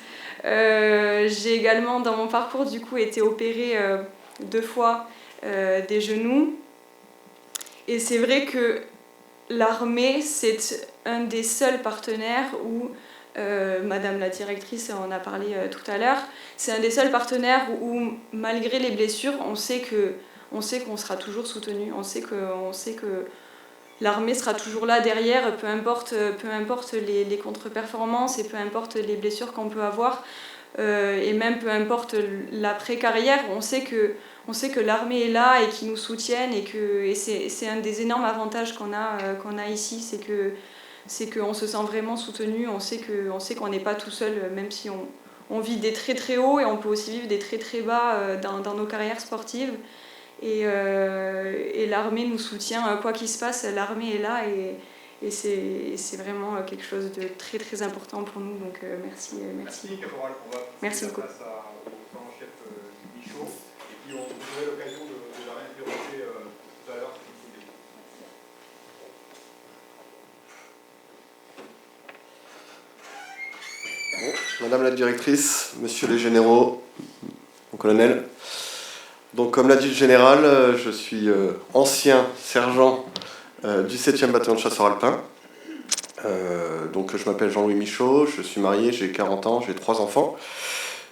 J'ai également dans mon parcours du coup été opérée 2 fois des genoux. Et c'est vrai que l'armée, c'est un des seuls partenaires où, Madame la directrice en a parlé tout à l'heure, c'est un des seuls partenaires où, malgré les blessures, on sait qu'on sera toujours soutenu, on sait que l'armée sera toujours là derrière, peu importe les contre-performances et peu importe les blessures qu'on peut avoir, et même peu importe l'après-carrière, on sait que l'armée est là et qu'ils nous soutiennent, et c'est un des énormes avantages qu'on a ici, c'est qu'on se sent vraiment soutenu, on sait qu'on n'est pas tout seul, même si on vit des très très hauts, et on peut aussi vivre des très très bas dans nos carrières sportives. Et l'armée nous soutient, quoi qu'il se passe, l'armée est là, et c'est vraiment quelque chose de très très important pour nous. Donc merci. Merci Caporal. On va Merci passer beaucoup. la place au grand-chef Michaud, et puis vous aurez l'occasion de la réinterroger tout à l'heure. Bon, Madame la directrice, Monsieur les généraux, mon colonel. Donc, comme l'a dit le général, je suis ancien sergent du 7e bataillon de chasseurs alpins. Donc, je m'appelle Jean-Louis Michaud, je suis marié, j'ai 40 ans, j'ai 3 enfants.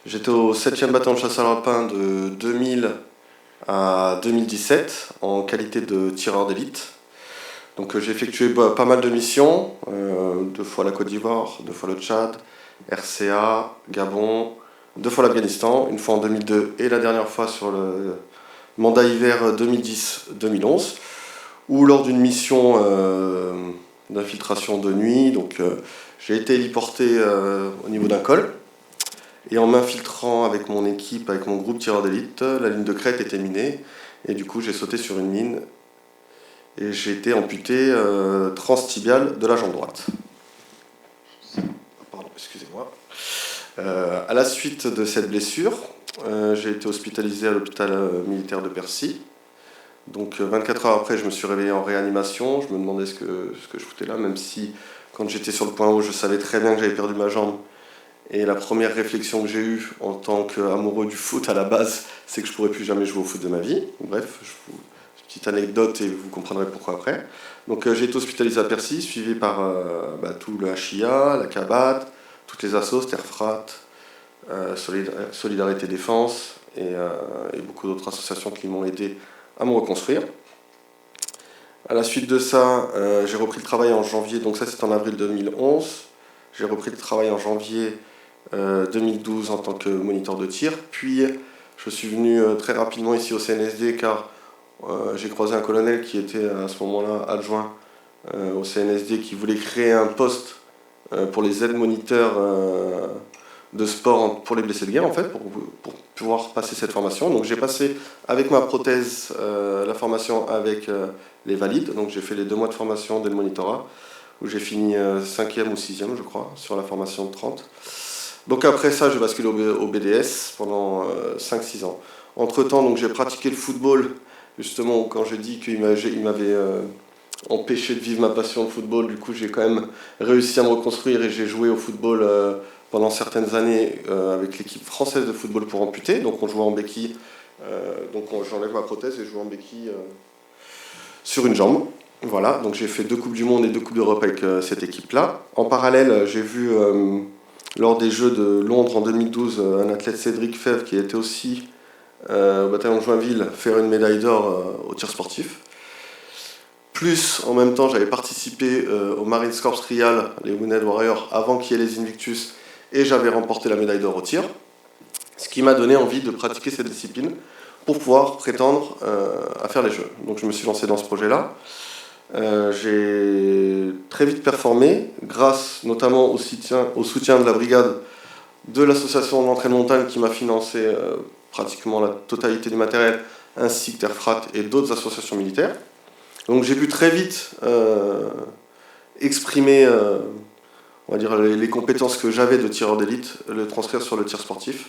J'étais au 7e bataillon de chasseurs alpins de 2000 à 2017 en qualité de tireur d'élite. Donc, j'ai effectué pas mal de missions, 2 fois la Côte d'Ivoire, 2 fois le Tchad, RCA, Gabon, 2 fois l'Afghanistan, une fois en 2002 et la dernière fois sur le mandat hiver 2010-2011, ou lors d'une mission d'infiltration de nuit. Donc, j'ai été héliporté au niveau d'un col, et en m'infiltrant avec mon équipe, avec mon groupe tireur d'élite, la ligne de crête était minée, et du coup j'ai sauté sur une mine et j'ai été amputé transtibial de la jambe droite. Pardon, excusez-moi. À la suite de cette blessure, j'ai été hospitalisé à l'hôpital militaire de Percy. Donc 24 heures après, je me suis réveillé en réanimation. Je me demandais ce que je foutais là, même si quand j'étais sur le point haut, je savais très bien que j'avais perdu ma jambe. Et la première réflexion que j'ai eue en tant qu'amoureux du foot à la base, c'est que je ne pourrais plus jamais jouer au foot de ma vie. Bref, petite anecdote et vous comprendrez pourquoi après. Donc j'ai été hospitalisé à Percy, suivi par tout le HIA, la CABAT, toutes les assos, Terfrat, Solidarité Défense et beaucoup d'autres associations qui m'ont aidé à me reconstruire. À la suite de ça, j'ai repris le travail en janvier, donc ça c'est en avril 2011. J'ai repris le travail en janvier 2012 en tant que moniteur de tir, puis je suis venu très rapidement ici au CNSD car j'ai croisé un colonel qui était à ce moment-là adjoint au CNSD qui voulait créer un poste pour les aides-moniteurs de sport pour les blessés de guerre, en fait, pour pouvoir passer cette formation. Donc j'ai passé avec ma prothèse la formation avec les valides, donc j'ai fait les 2 mois de formation d'aide monitorat, où j'ai fini 5e ou 6e, je crois, sur la formation de 30. Donc après ça, j'ai basculé au BDS pendant 5-6 ans. Entre-temps, donc, j'ai pratiqué le football, justement, quand j'ai dit qu'il m'avait empêché de vivre ma passion de football. Du coup, j'ai quand même réussi à me reconstruire et j'ai joué au football pendant certaines années avec l'équipe française de football pour amputés. Donc on jouait en béquille, j'enlève ma prothèse et je joue en béquille sur une jambe. Voilà, donc j'ai fait 2 Coupes du Monde et 2 Coupes d'Europe avec cette équipe-là. En parallèle, j'ai vu, lors des Jeux de Londres en 2012, un athlète Cédric Fèvre, qui était aussi au bataillon de Joinville, faire une médaille d'or au tir sportif. Plus, en même temps, j'avais participé au Marines Corps Trial, les Wounded Warriors, avant qu'il y ait les Invictus, et j'avais remporté la médaille d'or au tir. Ce qui m'a donné envie de pratiquer cette discipline pour pouvoir prétendre à faire les Jeux. Donc je me suis lancé dans ce projet-là. J'ai très vite performé, grâce notamment au soutien de la brigade de l'association de l'entraîne montagne qui m'a financé pratiquement la totalité du matériel, ainsi que Terfrat et d'autres associations militaires. Donc j'ai pu très vite exprimer on va dire, les compétences que j'avais de tireur d'élite, le transcrire sur le tir sportif.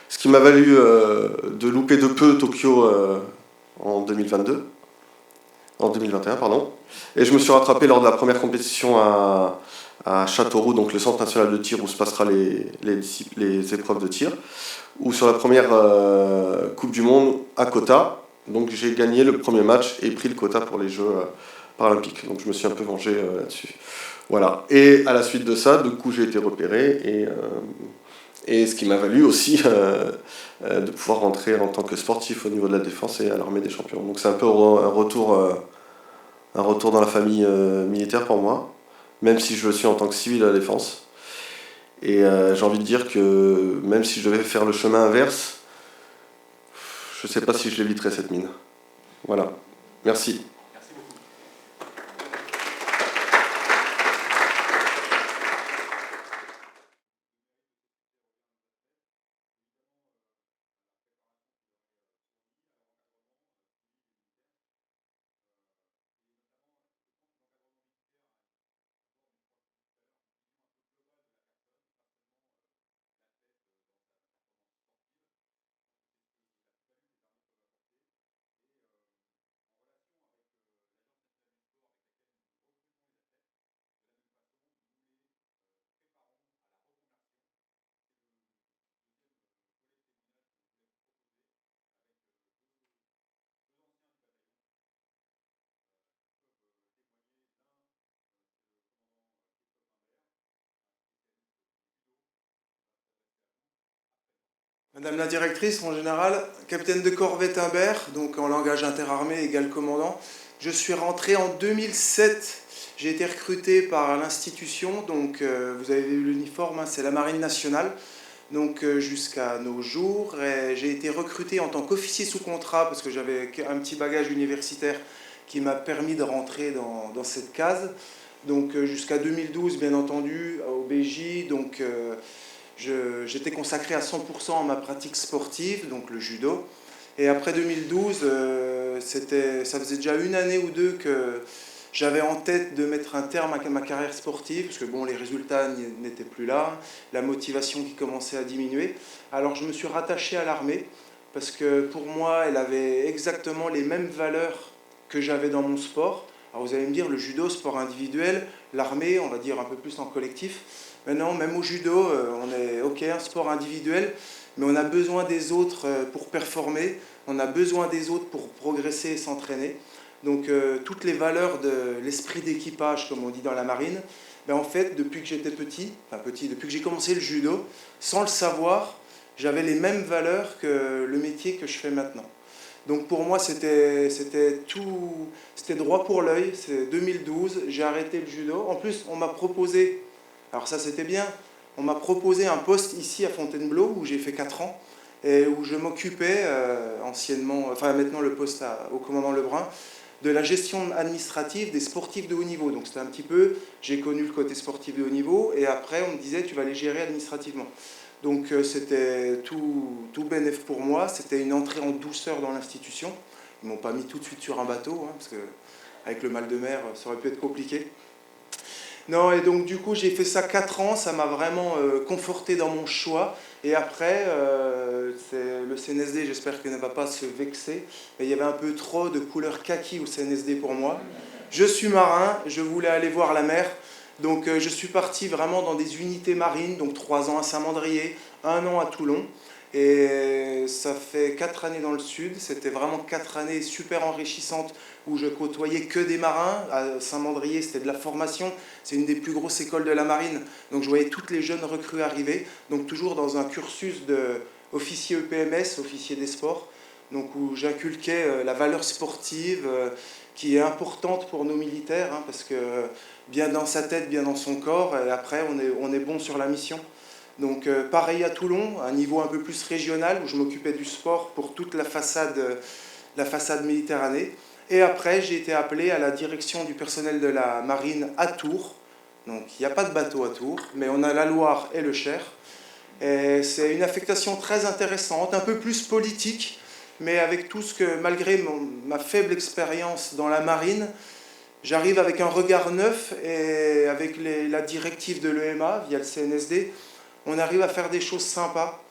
Ce qui m'a valu de louper de peu Tokyo en 2021, pardon. Et je me suis rattrapé lors de la première compétition à Châteauroux, donc le centre national de tir où se passera les épreuves de tir, ou sur la première Coupe du Monde à Kota, Donc j'ai gagné le premier match et pris le quota pour les Jeux paralympiques. Donc je me suis un peu vengé là-dessus. Voilà. Et à la suite de ça, du coup, j'ai été repéré et ce qui m'a valu aussi de pouvoir rentrer en tant que sportif au niveau de la défense et à l'armée des champions. Donc c'est un peu un retour dans la famille militaire pour moi, même si je le suis en tant que civil à la défense. Et j'ai envie de dire que même si je devais faire le chemin inverse, je ne sais pas si je l'éviterais cette mine. Voilà. Merci. Madame la directrice, mon général, capitaine de corvette Imbert, donc en langage interarmé égal commandant. Je suis rentré en 2007. J'ai été recruté par l'institution, donc vous avez vu l'uniforme, hein, c'est la Marine nationale, donc jusqu'à nos jours. J'ai été recruté en tant qu'officier sous contrat parce que j'avais un petit bagage universitaire qui m'a permis de rentrer dans cette case. Donc jusqu'à 2012, bien entendu, au BJ, donc j'étais consacré à 100% à ma pratique sportive, donc le judo. Et après 2012, ça faisait déjà une année ou deux que j'avais en tête de mettre un terme à ma carrière sportive, parce que bon, les résultats n'étaient plus là, la motivation qui commençait à diminuer. Alors je me suis rattaché à l'armée, parce que pour moi, elle avait exactement les mêmes valeurs que j'avais dans mon sport. Alors vous allez me dire, le judo, sport individuel, l'armée, on va dire un peu plus en collectif. Mais non, même au judo, on est ok, un sport individuel, mais on a besoin des autres pour performer, on a besoin des autres pour progresser et s'entraîner. Donc toutes les valeurs de l'esprit d'équipage, comme on dit dans la marine, ben, en fait, depuis que j'étais petit, depuis que j'ai commencé le judo, sans le savoir, j'avais les mêmes valeurs que le métier que je fais maintenant. Donc pour moi, c'était droit pour l'œil. C'est 2012, j'ai arrêté le judo. En plus, on m'a proposé, alors ça c'était bien, on m'a proposé un poste ici à Fontainebleau où j'ai fait 4 ans et où je m'occupais maintenant le poste au commandant Lebrun, de la gestion administrative des sportifs de haut niveau. Donc c'était un petit peu, j'ai connu le côté sportif de haut niveau et après on me disait tu vas les gérer administrativement. Donc c'était tout bénef pour moi, c'était une entrée en douceur dans l'institution. Ils ne m'ont pas mis tout de suite sur un bateau, hein, parce qu'avec le mal de mer, ça aurait pu être compliqué. Non, et donc du coup j'ai fait ça 4 ans, ça m'a vraiment conforté dans mon choix. Et après, le CNSD, j'espère qu'il ne va pas se vexer, mais il y avait un peu trop de couleur kaki au CNSD pour moi. Je suis marin, je voulais aller voir la mer. Donc je suis parti vraiment dans des unités marines, donc 3 ans à Saint-Mandrier, 1 an à Toulon. Et ça fait 4 années dans le sud, c'était vraiment 4 années super enrichissantes où je côtoyais que des marins. À Saint-Mandrier, c'était de la formation, c'est une des plus grosses écoles de la marine. Donc je voyais toutes les jeunes recrues arriver, donc toujours dans un cursus d'officier EPMS, officier des sports, donc où j'inculquais la valeur sportive qui est importante pour nos militaires, hein, parce que bien dans sa tête, bien dans son corps, et après on est bon sur la mission. Donc pareil à Toulon, un niveau un peu plus régional, où je m'occupais du sport pour toute la façade Méditerranée. Et après, j'ai été appelé à la direction du personnel de la marine à Tours. Donc il n'y a pas de bateau à Tours, mais on a la Loire et le Cher. Et c'est une affectation très intéressante, un peu plus politique, mais avec tout ce que, malgré ma faible expérience dans la marine, j'arrive avec un regard neuf et avec la directive de l'EMA, via le CNSD, on arrive à faire des choses sympas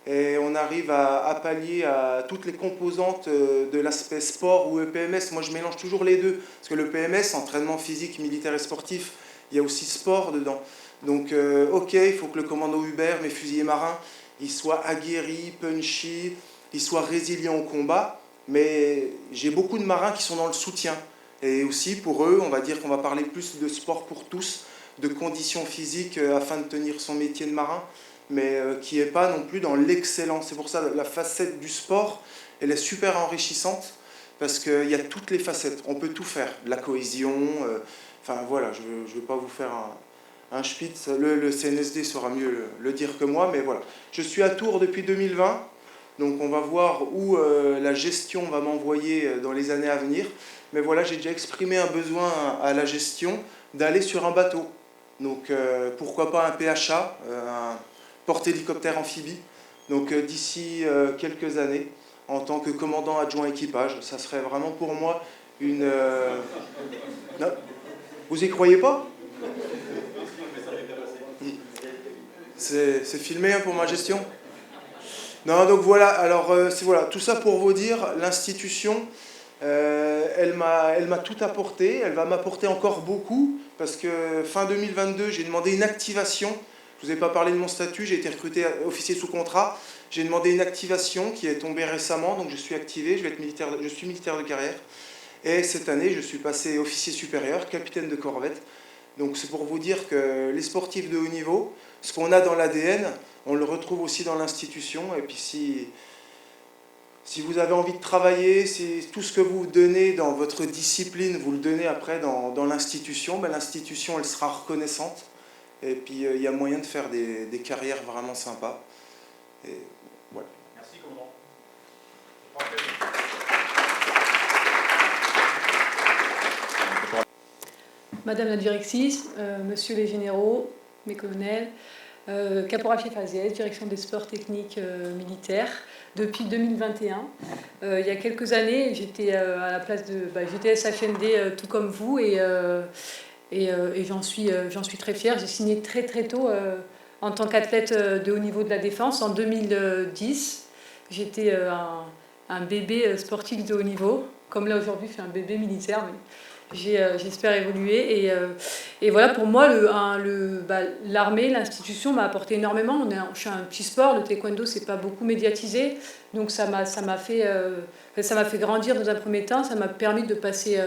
et on arrive à pallier à toutes les composantes de l'aspect sport ou EPMS. Moi, je mélange toujours les deux, parce que le PMS, entraînement physique, militaire et sportif, il y a aussi sport dedans. Donc, ok, il faut que le commando Hubert, mes fusiliers marins, ils soient aguerris, punchy, ils soient résilients au combat, mais j'ai beaucoup de marins qui sont dans le soutien. Et aussi pour eux, on va dire qu'on va parler plus de sport pour tous, de conditions physiques afin de tenir son métier de marin, mais qui n'est pas non plus dans l'excellence. C'est pour ça que la facette du sport, elle est super enrichissante, parce qu'il y a toutes les facettes, on peut tout faire, la cohésion, enfin voilà, je ne vais pas vous faire un spitz, le CNSD saura mieux le dire que moi, mais voilà. Je suis à Tours depuis 2020, donc on va voir où la gestion va m'envoyer dans les années à venir, mais voilà, j'ai déjà exprimé un besoin à la gestion d'aller sur un bateau, donc pourquoi pas un PHA, un porte-hélicoptère amphibie, donc d'ici quelques années, en tant que commandant adjoint équipage. Ça serait vraiment pour moi une... Non, vous y croyez pas? C'est filmé hein, pour ma gestion? Non, donc voilà, alors c'est voilà, tout ça pour vous dire, l'institution, elle m'a tout apporté, elle va m'apporter encore beaucoup, parce que fin 2022, j'ai demandé une activation. Je ne vous ai pas parlé de mon statut, j'ai été recruté officier sous contrat. J'ai demandé une activation qui est tombée récemment, donc je suis activé, je suis militaire de carrière. Et cette année, je suis passé officier supérieur, capitaine de corvette. Donc c'est pour vous dire que les sportifs de haut niveau, ce qu'on a dans l'ADN, on le retrouve aussi dans l'institution. Et puis si vous avez envie de travailler, si tout ce que vous donnez dans votre discipline, vous le donnez après dans l'institution, ben, l'institution, elle sera reconnaissante. Et puis il y a moyen de faire des carrières vraiment sympas. Et voilà. Merci, commandant. Madame la directrice, Monsieur les généraux, mes colonels, Caporal Chef Aziez, direction des sports techniques militaires, depuis 2021. Il y a quelques années, j'étais à la place de... j'étais SHND tout comme vous et j'en suis très fière. J'ai signé très très tôt en tant qu'athlète de haut niveau de la défense. En 2010, j'étais un bébé sportif de haut niveau. Comme là aujourd'hui, je suis un bébé militaire, mais j'espère évoluer. Et voilà, pour moi, l'armée, l'institution m'a apporté énormément. Je suis un petit sport, le taekwondo, c'est pas beaucoup médiatisé. Donc ça m'a fait grandir dans un premier temps. Ça m'a permis de passer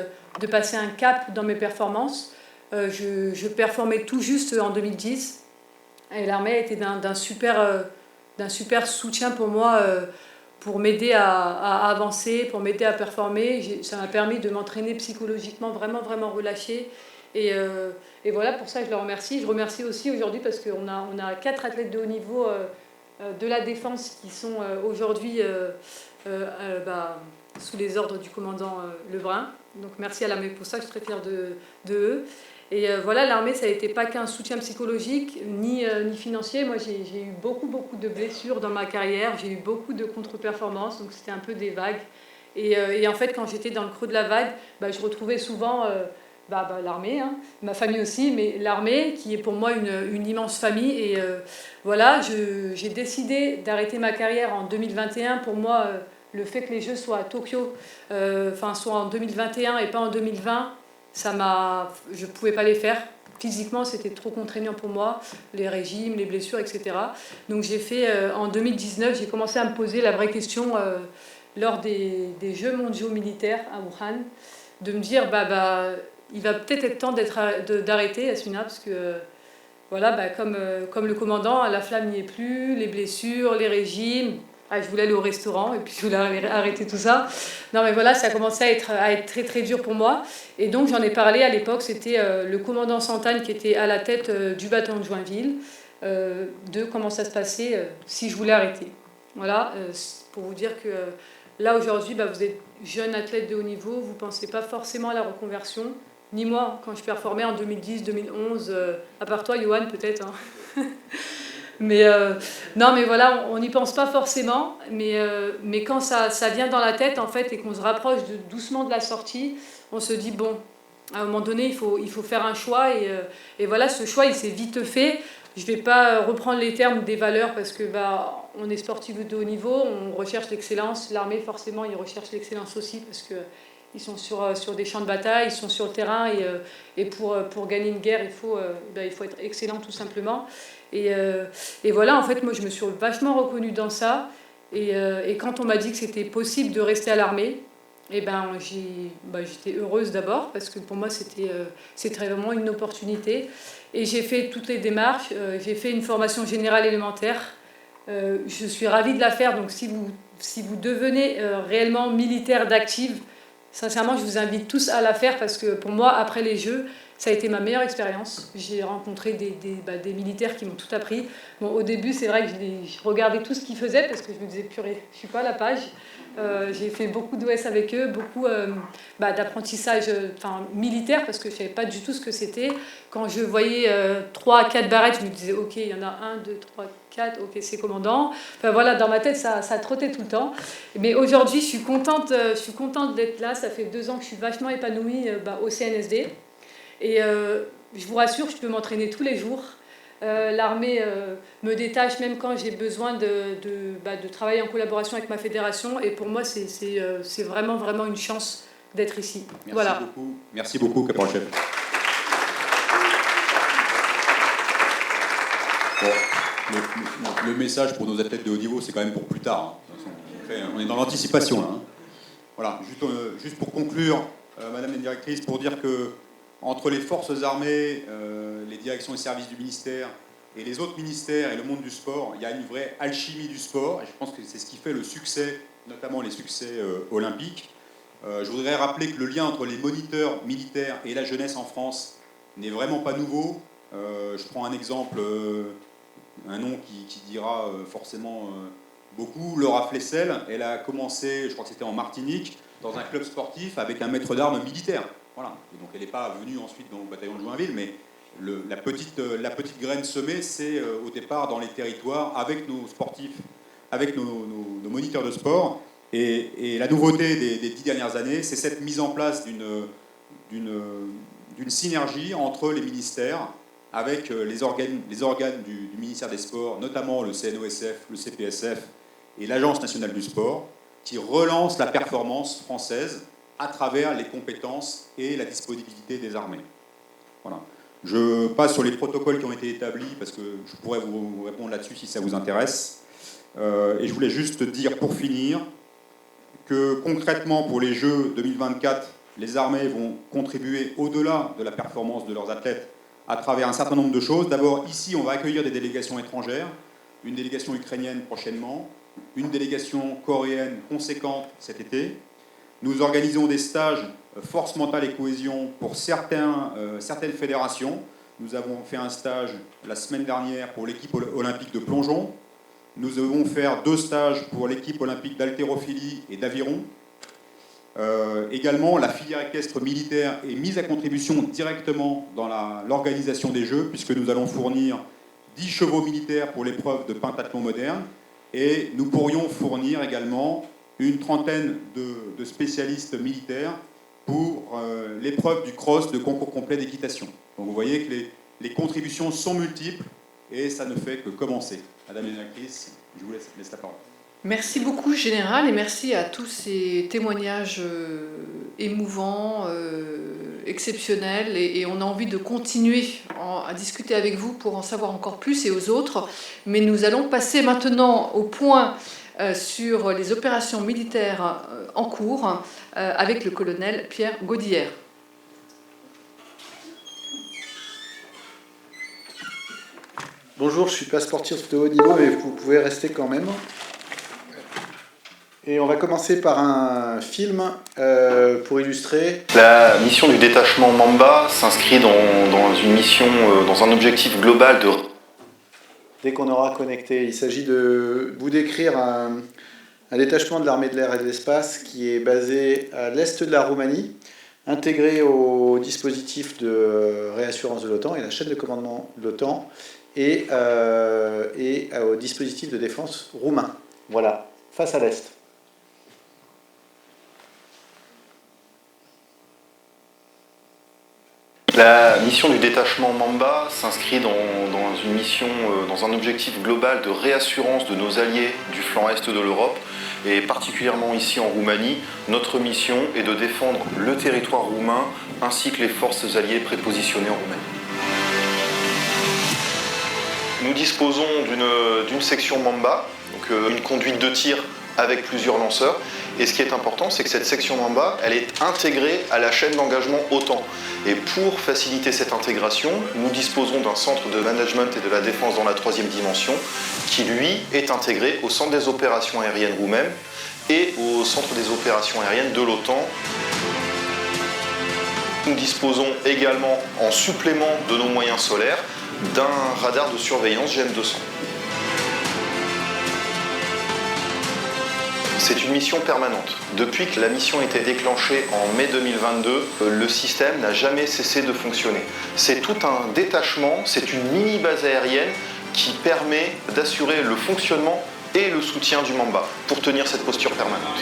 un cap dans mes performances. Je performais tout juste en 2010. Et l'armée a été d'un super soutien pour moi, pour m'aider à avancer, pour m'aider à performer. Ça m'a permis de m'entraîner psychologiquement, vraiment, vraiment relâché. Et voilà, pour ça, je le remercie. Je remercie aussi aujourd'hui parce qu'on a 4 athlètes de haut niveau de la défense qui sont aujourd'hui sous les ordres du commandant Lebrun. Donc merci à l'armée pour ça, je suis très fière de eux. Et voilà, l'armée, ça n'a été pas qu'un soutien psychologique ni financier. Moi, j'ai eu beaucoup de blessures dans ma carrière. J'ai eu beaucoup de contre-performances, donc c'était un peu des vagues. Et en fait, quand j'étais dans le creux de la vague, je retrouvais souvent l'armée, hein, ma famille aussi, mais l'armée qui est pour moi une immense famille. Et voilà, j'ai décidé d'arrêter ma carrière en 2021. Pour moi, le fait que les Jeux soient à Tokyo, soient en 2021 et pas en 2020, je ne pouvais pas les faire. Physiquement, c'était trop contraignant pour moi, les régimes, les blessures, etc. Donc j'ai fait, en 2019, j'ai commencé à me poser la vraie question lors des Jeux mondiaux militaires à Wuhan, de me dire, il va peut-être être temps d'arrêter à Suna, parce que, voilà, comme le commandant, la flamme n'y est plus, les blessures, les régimes... je voulais aller au restaurant et puis je voulais arrêter tout ça. Non mais voilà, ça a commencé à être très très dur pour moi. Et donc j'en ai parlé à l'époque, c'était le commandant Santagne qui était à la tête du bataillon de Joinville, de comment ça se passait si je voulais arrêter. Voilà, pour vous dire que là aujourd'hui, vous êtes jeune athlète de haut niveau, vous ne pensez pas forcément à la reconversion. Ni moi, quand je performais en 2010, 2011, à part toi Johan peut-être. Hein. Mais non, mais voilà, on n'y pense pas forcément, mais quand ça vient dans la tête, en fait, et qu'on se rapproche doucement de la sortie, on se dit, bon, à un moment donné, il faut faire un choix, et voilà, ce choix, il s'est vite fait. Je ne vais pas reprendre les termes des valeurs, parce que on est sportif de haut niveau, on recherche l'excellence. L'armée, forcément, ils recherchent l'excellence aussi, parce qu'ils sont sur des champs de bataille, ils sont sur le terrain, et pour gagner une guerre, il faut être excellent, tout simplement. Et voilà, en fait, moi, je me suis vachement reconnue dans ça. Et quand on m'a dit que c'était possible de rester à l'armée, eh ben, j'étais heureuse d'abord, parce que pour moi, c'était vraiment une opportunité. Et j'ai fait toutes les démarches. J'ai fait une formation générale élémentaire. Je suis ravie de la faire. Donc, si vous devenez réellement militaire d'active, sincèrement, je vous invite tous à la faire, parce que pour moi, après les Jeux, ça a été ma meilleure expérience. J'ai rencontré des militaires qui m'ont tout appris. Bon, au début, c'est vrai que je regardais tout ce qu'ils faisaient, parce que je me disais, purée, je ne suis pas à la page. J'ai fait beaucoup d'OS avec eux, beaucoup d'apprentissage militaire, parce que je ne savais pas du tout ce que c'était. Quand je voyais 3 à 4 barrettes, je me disais, ok, il y en a 1, 2, 3, 4, ok, c'est commandant. Enfin voilà, dans ma tête, ça trottait tout le temps. Mais aujourd'hui, je suis contente d'être là. Ça fait 2 ans que je suis vachement épanouie au CNSD. Et je vous rassure, je peux m'entraîner tous les jours. L'armée me détache même quand j'ai besoin de travailler en collaboration avec ma fédération. Et pour moi, c'est vraiment, vraiment une chance d'être ici. Voilà. Merci beaucoup, caporal-chef. Bon, le message pour nos athlètes de haut niveau, c'est quand même pour plus tard. Hein. On est dans l'anticipation, là. Hein. Voilà, juste pour conclure, Madame la directrice, pour dire que entre les forces armées, les directions et services du ministère et les autres ministères et le monde du sport, il y a une vraie alchimie du sport. Et je pense que c'est ce qui fait le succès, notamment les succès olympiques. Je voudrais rappeler que le lien entre les moniteurs militaires et la jeunesse en France n'est vraiment pas nouveau. Je prends un exemple, un nom qui dira forcément beaucoup, Laura Flessel. Elle a commencé, je crois que c'était en Martinique, dans un club sportif avec un maître d'armes militaire. Voilà. Et donc elle n'est pas venue ensuite dans le bataillon de Joinville, mais la petite graine semée, c'est au départ dans les territoires avec nos sportifs, avec nos moniteurs de sport. Et la nouveauté des 10 dernières années, c'est cette mise en place d'une synergie entre les ministères, avec les organes du ministère des Sports, notamment le CNOSF, le CPSF et l'Agence nationale du sport, qui relance la performance française à travers les compétences et la disponibilité des armées. Voilà. Je passe sur les protocoles qui ont été établis, parce que je pourrais vous répondre là-dessus si ça vous intéresse. Et je voulais juste dire, pour finir, que concrètement, pour les Jeux 2024, les armées vont contribuer au-delà de la performance de leurs athlètes à travers un certain nombre de choses. D'abord, ici, on va accueillir des délégations étrangères, une délégation ukrainienne prochainement, une délégation coréenne conséquente cet été. Nous organisons des stages force mentale et cohésion pour certaines fédérations. Nous avons fait un stage la semaine dernière pour l'équipe olympique de plongeon. Nous allons faire 2 stages pour l'équipe olympique d'haltérophilie et d'aviron. Également, la filière équestre militaire est mise à contribution directement dans l'organisation des Jeux, puisque nous allons fournir 10 chevaux militaires pour l'épreuve de pentathlon moderne. Et nous pourrions fournir également une trentaine de spécialistes militaires pour l'épreuve du cross de concours complet d'équitation. Donc vous voyez que les contributions sont multiples et ça ne fait que commencer. Madame la directrice, je vous laisse la parole. Merci beaucoup, Général, et merci à tous ces témoignages émouvants, exceptionnels, et on a envie de continuer à discuter avec vous pour en savoir encore plus et aux autres. Mais nous allons passer maintenant au point sur les opérations militaires en cours avec le colonel Pierre Gaudillère. Bonjour, je ne suis pas sportif de haut niveau, mais vous pouvez rester quand même. Et on va commencer par un film pour illustrer. La mission du détachement Mamba s'inscrit dans une mission, dans un objectif global de... Dès qu'on aura connecté, il s'agit de vous décrire un détachement de l'armée de l'air et de l'espace qui est basé à l'est de la Roumanie, intégré au dispositif de réassurance de l'OTAN et la chaîne de commandement de l'OTAN et au dispositif de défense roumain. Voilà, face à l'est. La mission du détachement Mamba s'inscrit dans une mission, dans un objectif global de réassurance de nos alliés du flanc est de l'Europe, et particulièrement ici en Roumanie. Notre mission est de défendre le territoire roumain ainsi que les forces alliées prépositionnées en Roumanie. Nous disposons d'une section Mamba donc une conduite de tir avec plusieurs lanceurs. Et ce qui est important, c'est que cette section Mamba, elle est intégrée à la chaîne d'engagement OTAN. Et pour faciliter cette intégration, nous disposons d'un centre de management et de la défense dans la 3e dimension, qui lui est intégré au centre des opérations aériennes roumain et au centre des opérations aériennes de l'OTAN. Nous disposons également, en supplément de nos moyens solaires, d'un radar de surveillance GM200. C'est une mission permanente. Depuis que la mission a été déclenchée en mai 2022, le système n'a jamais cessé de fonctionner. C'est tout un détachement, c'est une mini-base aérienne qui permet d'assurer le fonctionnement et le soutien du Mamba pour tenir cette posture permanente.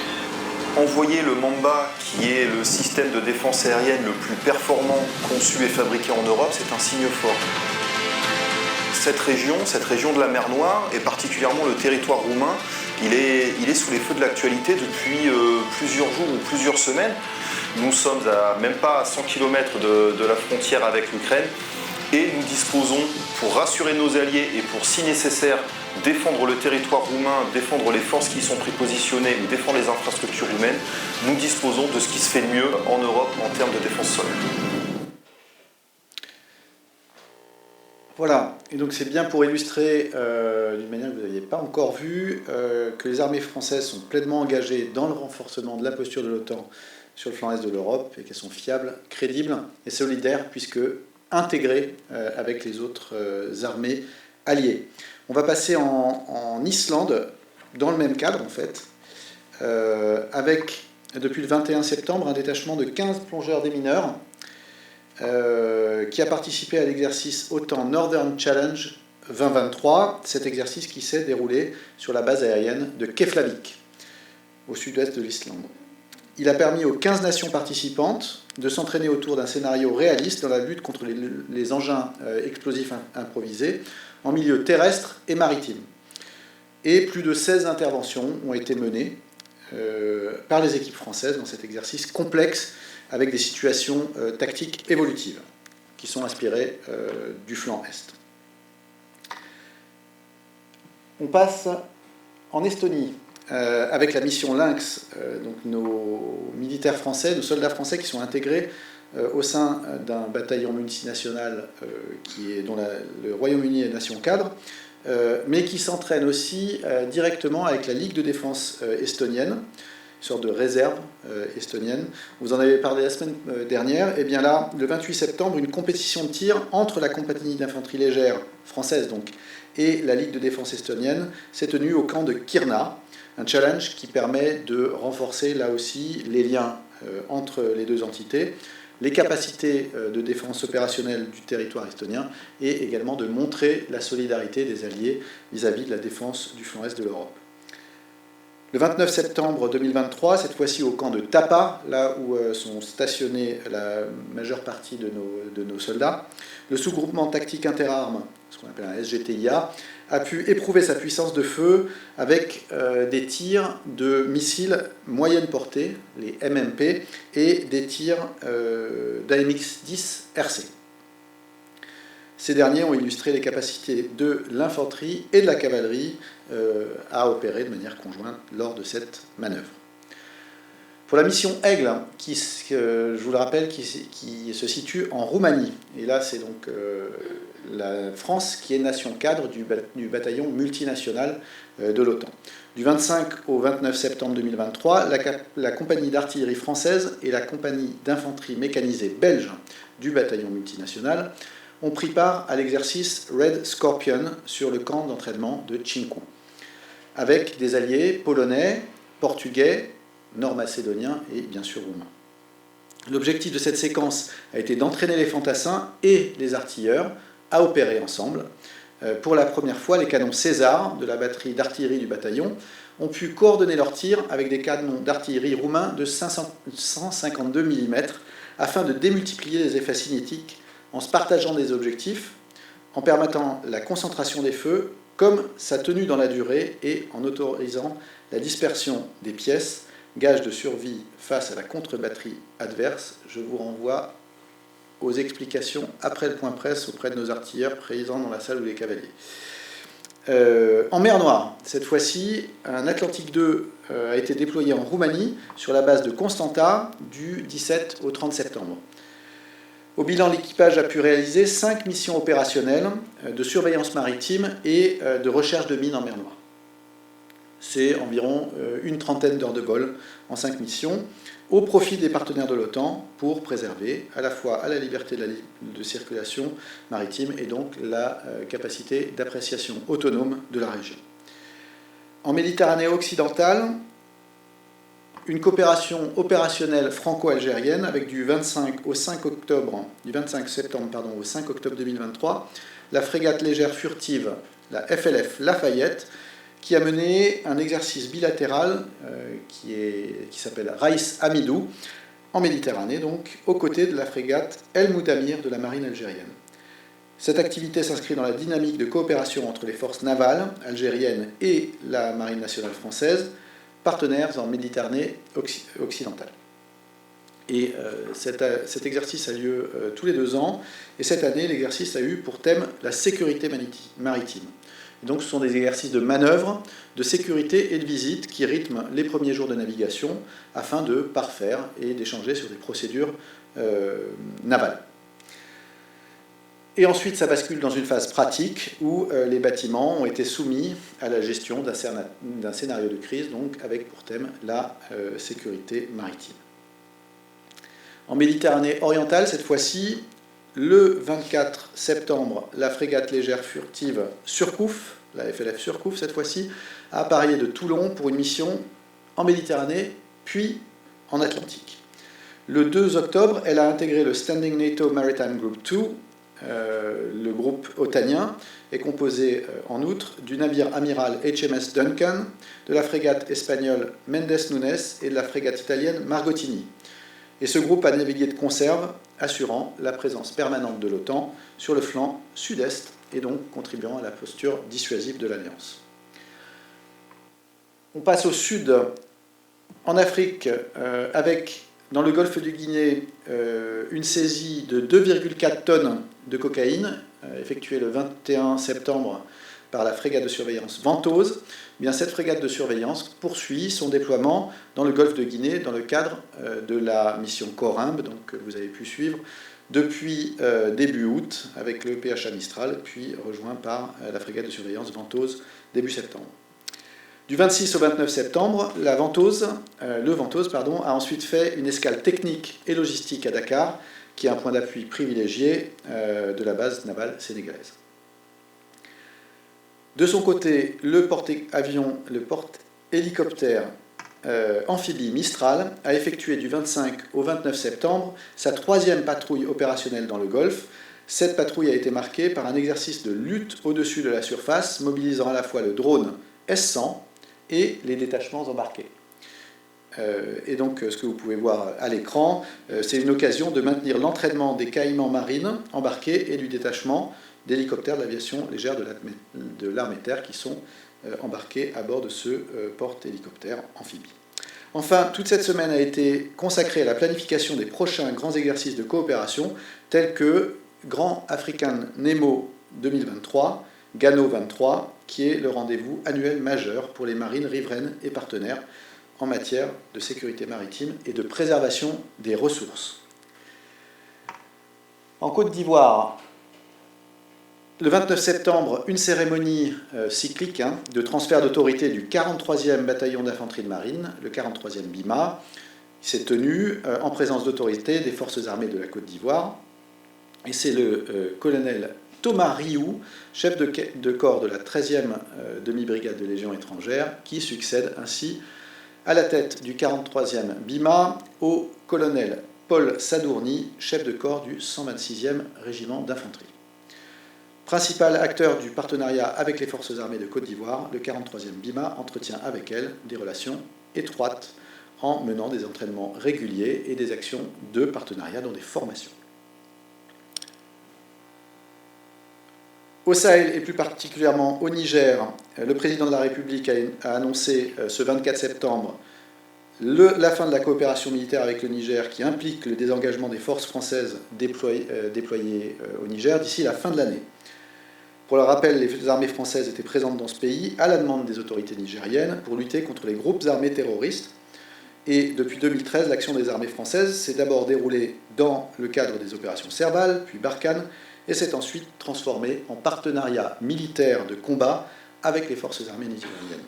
Envoyer le Mamba, qui est le système de défense aérienne le plus performant conçu et fabriqué en Europe, c'est un signe fort. Cette région de la mer Noire, et particulièrement le territoire roumain, il est sous les feux de l'actualité depuis plusieurs jours ou plusieurs semaines. Nous sommes à même pas à 100 km de la frontière avec l'Ukraine et nous disposons, pour rassurer nos alliés et pour, si nécessaire, défendre le territoire roumain, défendre les forces qui y sont prépositionnées ou défendre les infrastructures roumaines, nous disposons de ce qui se fait de mieux en Europe en termes de défense solaire. Voilà, et donc c'est bien pour illustrer, d'une manière que vous n'aviez pas encore vue, que les armées françaises sont pleinement engagées dans le renforcement de la posture de l'OTAN sur le flanc est de l'Europe, et qu'elles sont fiables, crédibles et solidaires, puisque intégrées avec les autres armées alliées. On va passer en Islande, dans le même cadre en fait, avec, depuis le 21 septembre, un détachement de 15 plongeurs démineurs, qui a participé à l'exercice OTAN Northern Challenge 2023, cet exercice qui s'est déroulé sur la base aérienne de Keflavik, au sud-ouest de l'Islande. Il a permis aux 15 nations participantes de s'entraîner autour d'un scénario réaliste dans la lutte contre les engins explosifs improvisés en milieu terrestre et maritime. Et plus de 16 interventions ont été menées par les équipes françaises dans cet exercice complexe, avec des situations tactiques évolutives qui sont inspirées du flanc Est. On passe en Estonie avec la mission Lynx, donc nos militaires français, nos soldats français qui sont intégrés au sein d'un bataillon multinational dont le Royaume-Uni est nation cadre, mais qui s'entraînent aussi directement avec la Ligue de défense estonienne, sorte de réserve estonienne. Vous en avez parlé la semaine dernière. Et bien là, le 28 septembre, une compétition de tir entre la compagnie d'infanterie légère française donc, et la Ligue de défense estonienne s'est tenue au camp de Kirna. Un challenge qui permet de renforcer là aussi les liens entre les deux entités, les capacités de défense opérationnelle du territoire estonien et également de montrer la solidarité des alliés vis-à-vis de la défense du flanc est de l'Europe. Le 29 septembre 2023, cette fois-ci au camp de Tapa, là où sont stationnés la majeure partie de nos soldats, le sous-groupement tactique interarmes, ce qu'on appelle un SGTIA, a pu éprouver sa puissance de feu avec des tirs de missiles moyenne portée, les MMP, et des tirs d'AMX-10 RC. Ces derniers ont illustré les capacités de l'infanterie et de la cavalerie à opérer de manière conjointe lors de cette manœuvre. Pour la mission Aigle, qui, je vous le rappelle, qui se situe en Roumanie, et là c'est donc la France qui est nation cadre du bataillon multinational de l'OTAN. Du 25 au 29 septembre 2023, la compagnie d'artillerie française et la compagnie d'infanterie mécanisée belge du bataillon multinational ont pris part à l'exercice Red Scorpion sur le camp d'entraînement de Cinque, avec des alliés polonais, portugais, nord-macédoniens et bien sûr roumains. L'objectif de cette séquence a été d'entraîner les fantassins et les artilleurs à opérer ensemble. Pour la première fois, les canons César de la batterie d'artillerie du bataillon ont pu coordonner leurs tirs avec des canons d'artillerie roumains de 152 mm afin de démultiplier les effets cinétiques en se partageant des objectifs, en permettant la concentration des feux comme sa tenue dans la durée et en autorisant la dispersion des pièces, gage de survie face à la contre-batterie adverse. Je vous renvoie aux explications après le point presse auprès de nos artilleurs présents dans la salle ou les cavaliers. en mer Noire. Cette fois-ci, un Atlantique 2 a été déployé en Roumanie sur la base de Constanta du 17 au 30 septembre. Au bilan, l'équipage a pu réaliser 5 missions opérationnelles de surveillance maritime et de recherche de mines en mer Noire. C'est environ une trentaine d'heures de vol en 5 missions, au profit des partenaires de l'OTAN pour préserver à la fois la liberté de circulation maritime et donc la capacité d'appréciation autonome de la région. En Méditerranée occidentale, une coopération opérationnelle franco-algérienne avec du 25 septembre au 5 octobre 2023, la frégate légère furtive, la FLF Lafayette, qui a mené un exercice bilatéral qui s'appelle Raïs Hamidou, en Méditerranée, donc, aux côtés de la frégate El Moudamir de la marine algérienne. Cette activité s'inscrit dans la dynamique de coopération entre les forces navales algériennes et la marine nationale française, partenaires en Méditerranée occidentale. Et cet exercice a lieu tous les 2 ans, et cette année, l'exercice a eu pour thème la sécurité maritime. Et donc ce sont des exercices de manœuvre, de sécurité et de visite qui rythment les premiers jours de navigation afin de parfaire et d'échanger sur des procédures navales. Et ensuite, ça bascule dans une phase pratique où les bâtiments ont été soumis à la gestion d'un scénario de crise, donc avec pour thème la sécurité maritime. En Méditerranée orientale, cette fois-ci, le 24 septembre, la frégate légère furtive Surcouf, la FLF Surcouf cette fois-ci, a appareillé de Toulon pour une mission en Méditerranée, puis en Atlantique. Le 2 octobre, elle a intégré le Standing NATO Maritime Group 2. Le groupe otanien est composé en outre du navire amiral HMS Duncan, de la frégate espagnole Mendes Nunes et de la frégate italienne Margotini. Et ce groupe a navigué de conserve, assurant la présence permanente de l'OTAN sur le flanc sud-est et donc contribuant à la posture dissuasive de l'Alliance. On passe au sud, en Afrique, avec, dans le golfe de Guinée, une saisie de 2,4 tonnes de cocaïne, effectuée le 21 septembre par la frégate de surveillance Ventose. Bien, cette frégate de surveillance poursuit son déploiement dans le golfe de Guinée dans le cadre de la mission Corimbe, donc, que vous avez pu suivre depuis début août avec le PHA Mistral, puis rejoint par la frégate de surveillance Ventose début septembre. Du 26 au 29 septembre, le Ventose a ensuite fait une escale technique et logistique à Dakar, qui est un point d'appui privilégié de la base navale sénégalaise. De son côté, le porte-hélicoptère amphibie Mistral a effectué du 25 au 29 septembre sa 3e patrouille opérationnelle dans le Golfe. Cette patrouille a été marquée par un exercice de lutte au-dessus de la surface, mobilisant à la fois le drone S-100 et les détachements embarqués. Et donc, ce que vous pouvez voir à l'écran, c'est une occasion de maintenir l'entraînement des caïmans marines embarqués et du détachement d'hélicoptères de l'aviation légère de l'armée de terre qui sont embarqués à bord de ce porte-hélicoptère amphibie. Enfin, toute cette semaine a été consacrée à la planification des prochains grands exercices de coopération, tels que Grand African Nemo 2023, Gano 23, qui est le rendez-vous annuel majeur pour les marines riveraines et partenaires en matière de sécurité maritime et de préservation des ressources. En Côte d'Ivoire, le 29 septembre, une cérémonie cyclique de transfert d'autorité du 43e bataillon d'infanterie de marine, le 43e BIMA, s'est tenue en présence d'autorités des forces armées de la Côte d'Ivoire. Et c'est le colonel Thomas Rioux, chef de corps de la 13e demi-brigade de Légion étrangère, qui succède ainsi à la tête du 43e BIMA au colonel Paul Sadourny, chef de corps du 126e régiment d'infanterie. Principal acteur du partenariat avec les forces armées de Côte d'Ivoire, le 43e BIMA entretient avec elles des relations étroites en menant des entraînements réguliers et des actions de partenariat dans des formations. Au Sahel et plus particulièrement au Niger, le président de la République a annoncé ce 24 septembre la fin de la coopération militaire avec le Niger qui implique le désengagement des forces françaises déployées au Niger d'ici la fin de l'année. Pour le rappel, les armées françaises étaient présentes dans ce pays à la demande des autorités nigériennes pour lutter contre les groupes armés terroristes. Et depuis 2013, l'action des armées françaises s'est d'abord déroulée dans le cadre des opérations Serval, puis Barkhane, et s'est ensuite transformée en partenariat militaire de combat avec les forces armées nigériennes.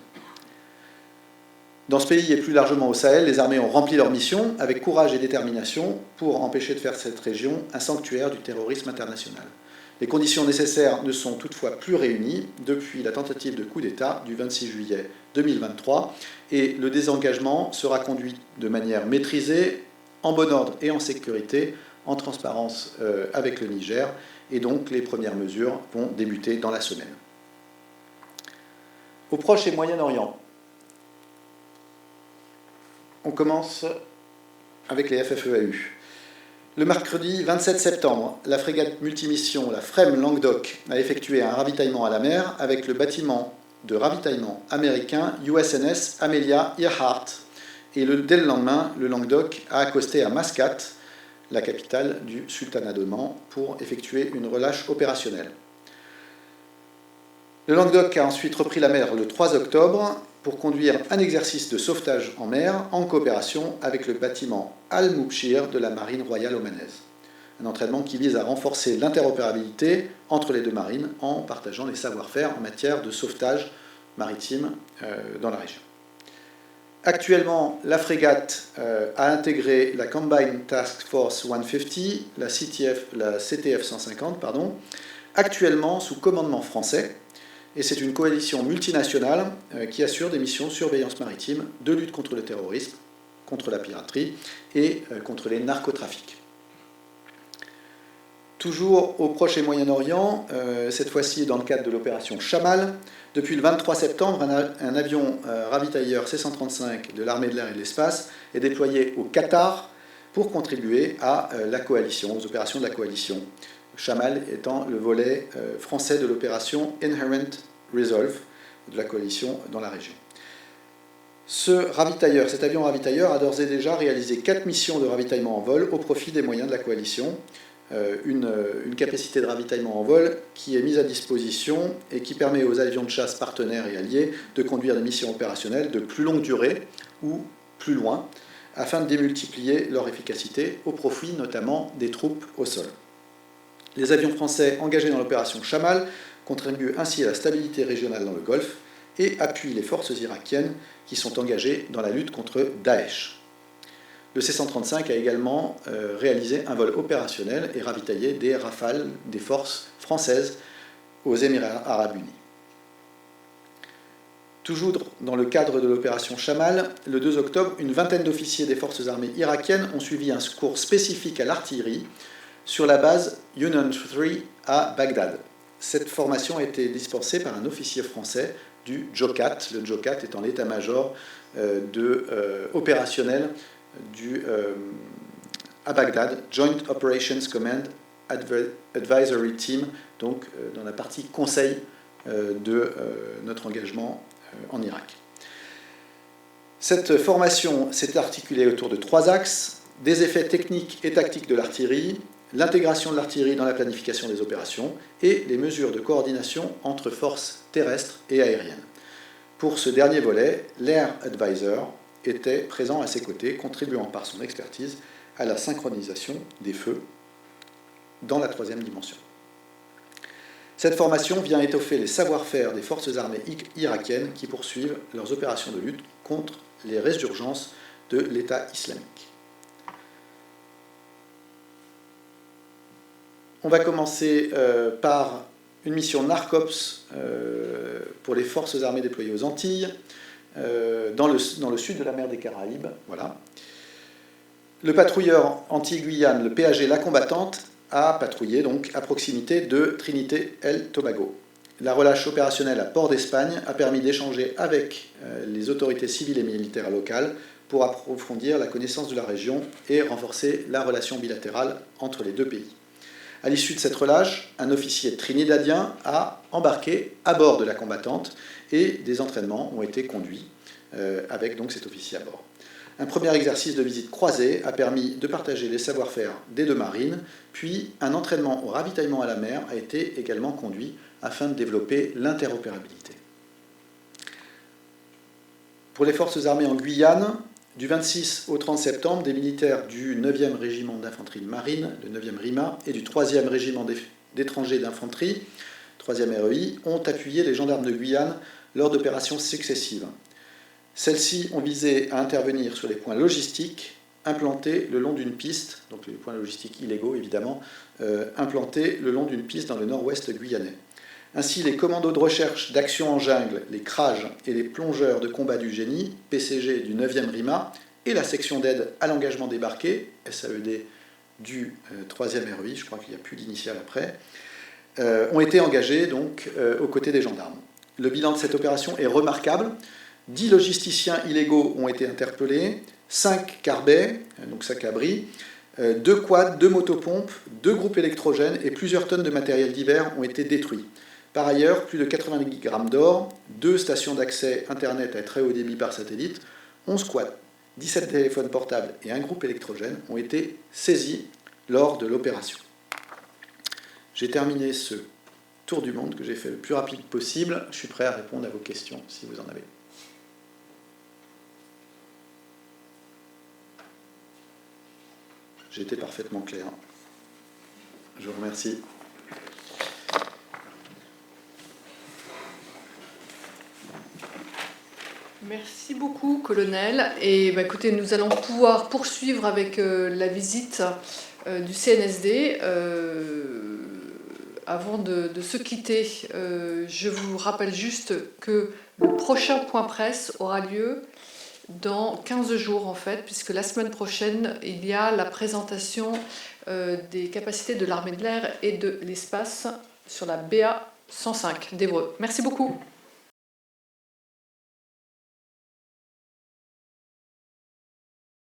Dans ce pays et plus largement au Sahel, les armées ont rempli leur mission avec courage et détermination pour empêcher de faire de cette région un sanctuaire du terrorisme international. Les conditions nécessaires ne sont toutefois plus réunies depuis la tentative de coup d'État du 26 juillet 2023 et le désengagement sera conduit de manière maîtrisée, en bon ordre et en sécurité, en transparence avec le Niger, et donc les premières mesures vont débuter dans la semaine. Au Proche et Moyen-Orient, on commence avec les FFEAU. Le mercredi 27 septembre, la frégate multimission, la FREM Languedoc, a effectué un ravitaillement à la mer avec le bâtiment de ravitaillement américain USNS Amelia Earhart. Et dès le lendemain, le Languedoc a accosté à Mascate, la capitale du sultanat d'Oman, pour effectuer une relâche opérationnelle. Le Languedoc a ensuite repris la mer le 3 octobre pour conduire un exercice de sauvetage en mer en coopération avec le bâtiment Al-Moubshir de la Marine royale omanaise. Un entraînement qui vise à renforcer l'interopérabilité entre les deux marines en partageant les savoir-faire en matière de sauvetage maritime dans la région. Actuellement, la frégate a intégré la Combined Task Force 150, la CTF 150, actuellement sous commandement français. Et c'est une coalition multinationale qui assure des missions de surveillance maritime, de lutte contre le terrorisme, contre la piraterie et contre les narcotrafics. Toujours au Proche et Moyen-Orient, cette fois-ci dans le cadre de l'opération Chamal, depuis le 23 septembre, un avion ravitailleur C-135 de l'armée de l'air et de l'espace est déployé au Qatar pour contribuer à la coalition, aux opérations de la coalition. Chamal étant le volet français de l'opération Inherent Resolve de la coalition dans la région. Cet avion ravitailleur a d'ores et déjà réalisé 4 missions de ravitaillement en vol au profit des moyens de la coalition. Une capacité de ravitaillement en vol qui est mise à disposition et qui permet aux avions de chasse partenaires et alliés de conduire des missions opérationnelles de plus longue durée ou plus loin, afin de démultiplier leur efficacité au profit notamment des troupes au sol. Les avions français engagés dans l'opération Chamal contribuent ainsi à la stabilité régionale dans le Golfe et appuient les forces irakiennes qui sont engagées dans la lutte contre Daesh. Le C-135 a également réalisé un vol opérationnel et ravitaillé des Rafales des forces françaises aux Émirats arabes unis. Toujours dans le cadre de l'opération Chamal, le 2 octobre, une vingtaine d'officiers des forces armées irakiennes ont suivi un cours spécifique à l'artillerie sur la base Union 3 à Bagdad. Cette formation a été dispensée par un officier français du JOCAT, le JOCAT étant l'état-major opérationnel à Bagdad, Joint Operations Command Advisory Team, donc dans la partie conseil de notre engagement en Irak. Cette formation s'est articulée autour de 3 axes: des effets techniques et tactiques de l'artillerie, l'intégration de l'artillerie dans la planification des opérations et les mesures de coordination entre forces terrestres et aériennes. Pour ce dernier volet, l'Air Advisor était présent à ses côtés, contribuant par son expertise à la synchronisation des feux dans la 3e dimension. Cette formation vient étoffer les savoir-faire des forces armées irakiennes qui poursuivent leurs opérations de lutte contre les résurgences de l'État islamique. On va commencer par une mission NARCOPS pour les forces armées déployées aux Antilles, dans le sud de la mer des Caraïbes. Voilà. Le patrouilleur anti-Guyane, le PAG La Combattante, a patrouillé donc à proximité de Trinité-el-Tobago. La relâche opérationnelle à Port d'Espagne a permis d'échanger avec les autorités civiles et militaires locales pour approfondir la connaissance de la région et renforcer la relation bilatérale entre les deux pays. À l'issue de cette relâche, un officier trinidadien a embarqué à bord de la combattante et des entraînements ont été conduits avec donc cet officier à bord. Un premier exercice de visite croisée a permis de partager les savoir-faire des deux marines, puis un entraînement au ravitaillement à la mer a été également conduit afin de développer l'interopérabilité. Pour les forces armées en Guyane, du 26 au 30 septembre, des militaires du 9e régiment d'infanterie de marine, le 9e RIMA, et du 3e régiment d'étrangers d'infanterie, 3e REI, ont appuyé les gendarmes de Guyane lors d'opérations successives. Celles-ci ont visé à intervenir sur les points logistiques implantés le long d'une piste, donc les points logistiques illégaux évidemment, implantés le long d'une piste dans le nord-ouest guyanais. Ainsi, les commandos de recherche d'action en jungle, les CRAJ et les plongeurs de combat du génie, PCG du 9e RIMA, et la section d'aide à l'engagement débarqué, SAED du 3e REI, je crois qu'il n'y a plus d'initiale après, ont été engagés donc, aux côtés des gendarmes. Le bilan de cette opération est remarquable. 10 logisticiens illégaux ont été interpellés, 5 carbets, donc sacs à bris, 2 quads, 2 motopompes, 2 groupes électrogènes et plusieurs tonnes de matériel divers ont été détruits. Par ailleurs, plus de 90 grammes d'or, 2 stations d'accès Internet à très haut débit par satellite, 11 quads, 17 téléphones portables et un groupe électrogène ont été saisis lors de l'opération. J'ai terminé ce tour du monde que j'ai fait le plus rapide possible. Je suis prêt à répondre à vos questions si vous en avez. J'ai été parfaitement clair. Je vous remercie. Merci beaucoup, colonel. Et écoutez, nous allons pouvoir poursuivre avec la visite du CNSD. Avant de se quitter, je vous rappelle juste que le prochain point presse aura lieu dans 15 jours, en fait, puisque la semaine prochaine, il y a la présentation des capacités de l'armée de l'air et de l'espace sur la BA 105 d'Évreux. Merci beaucoup.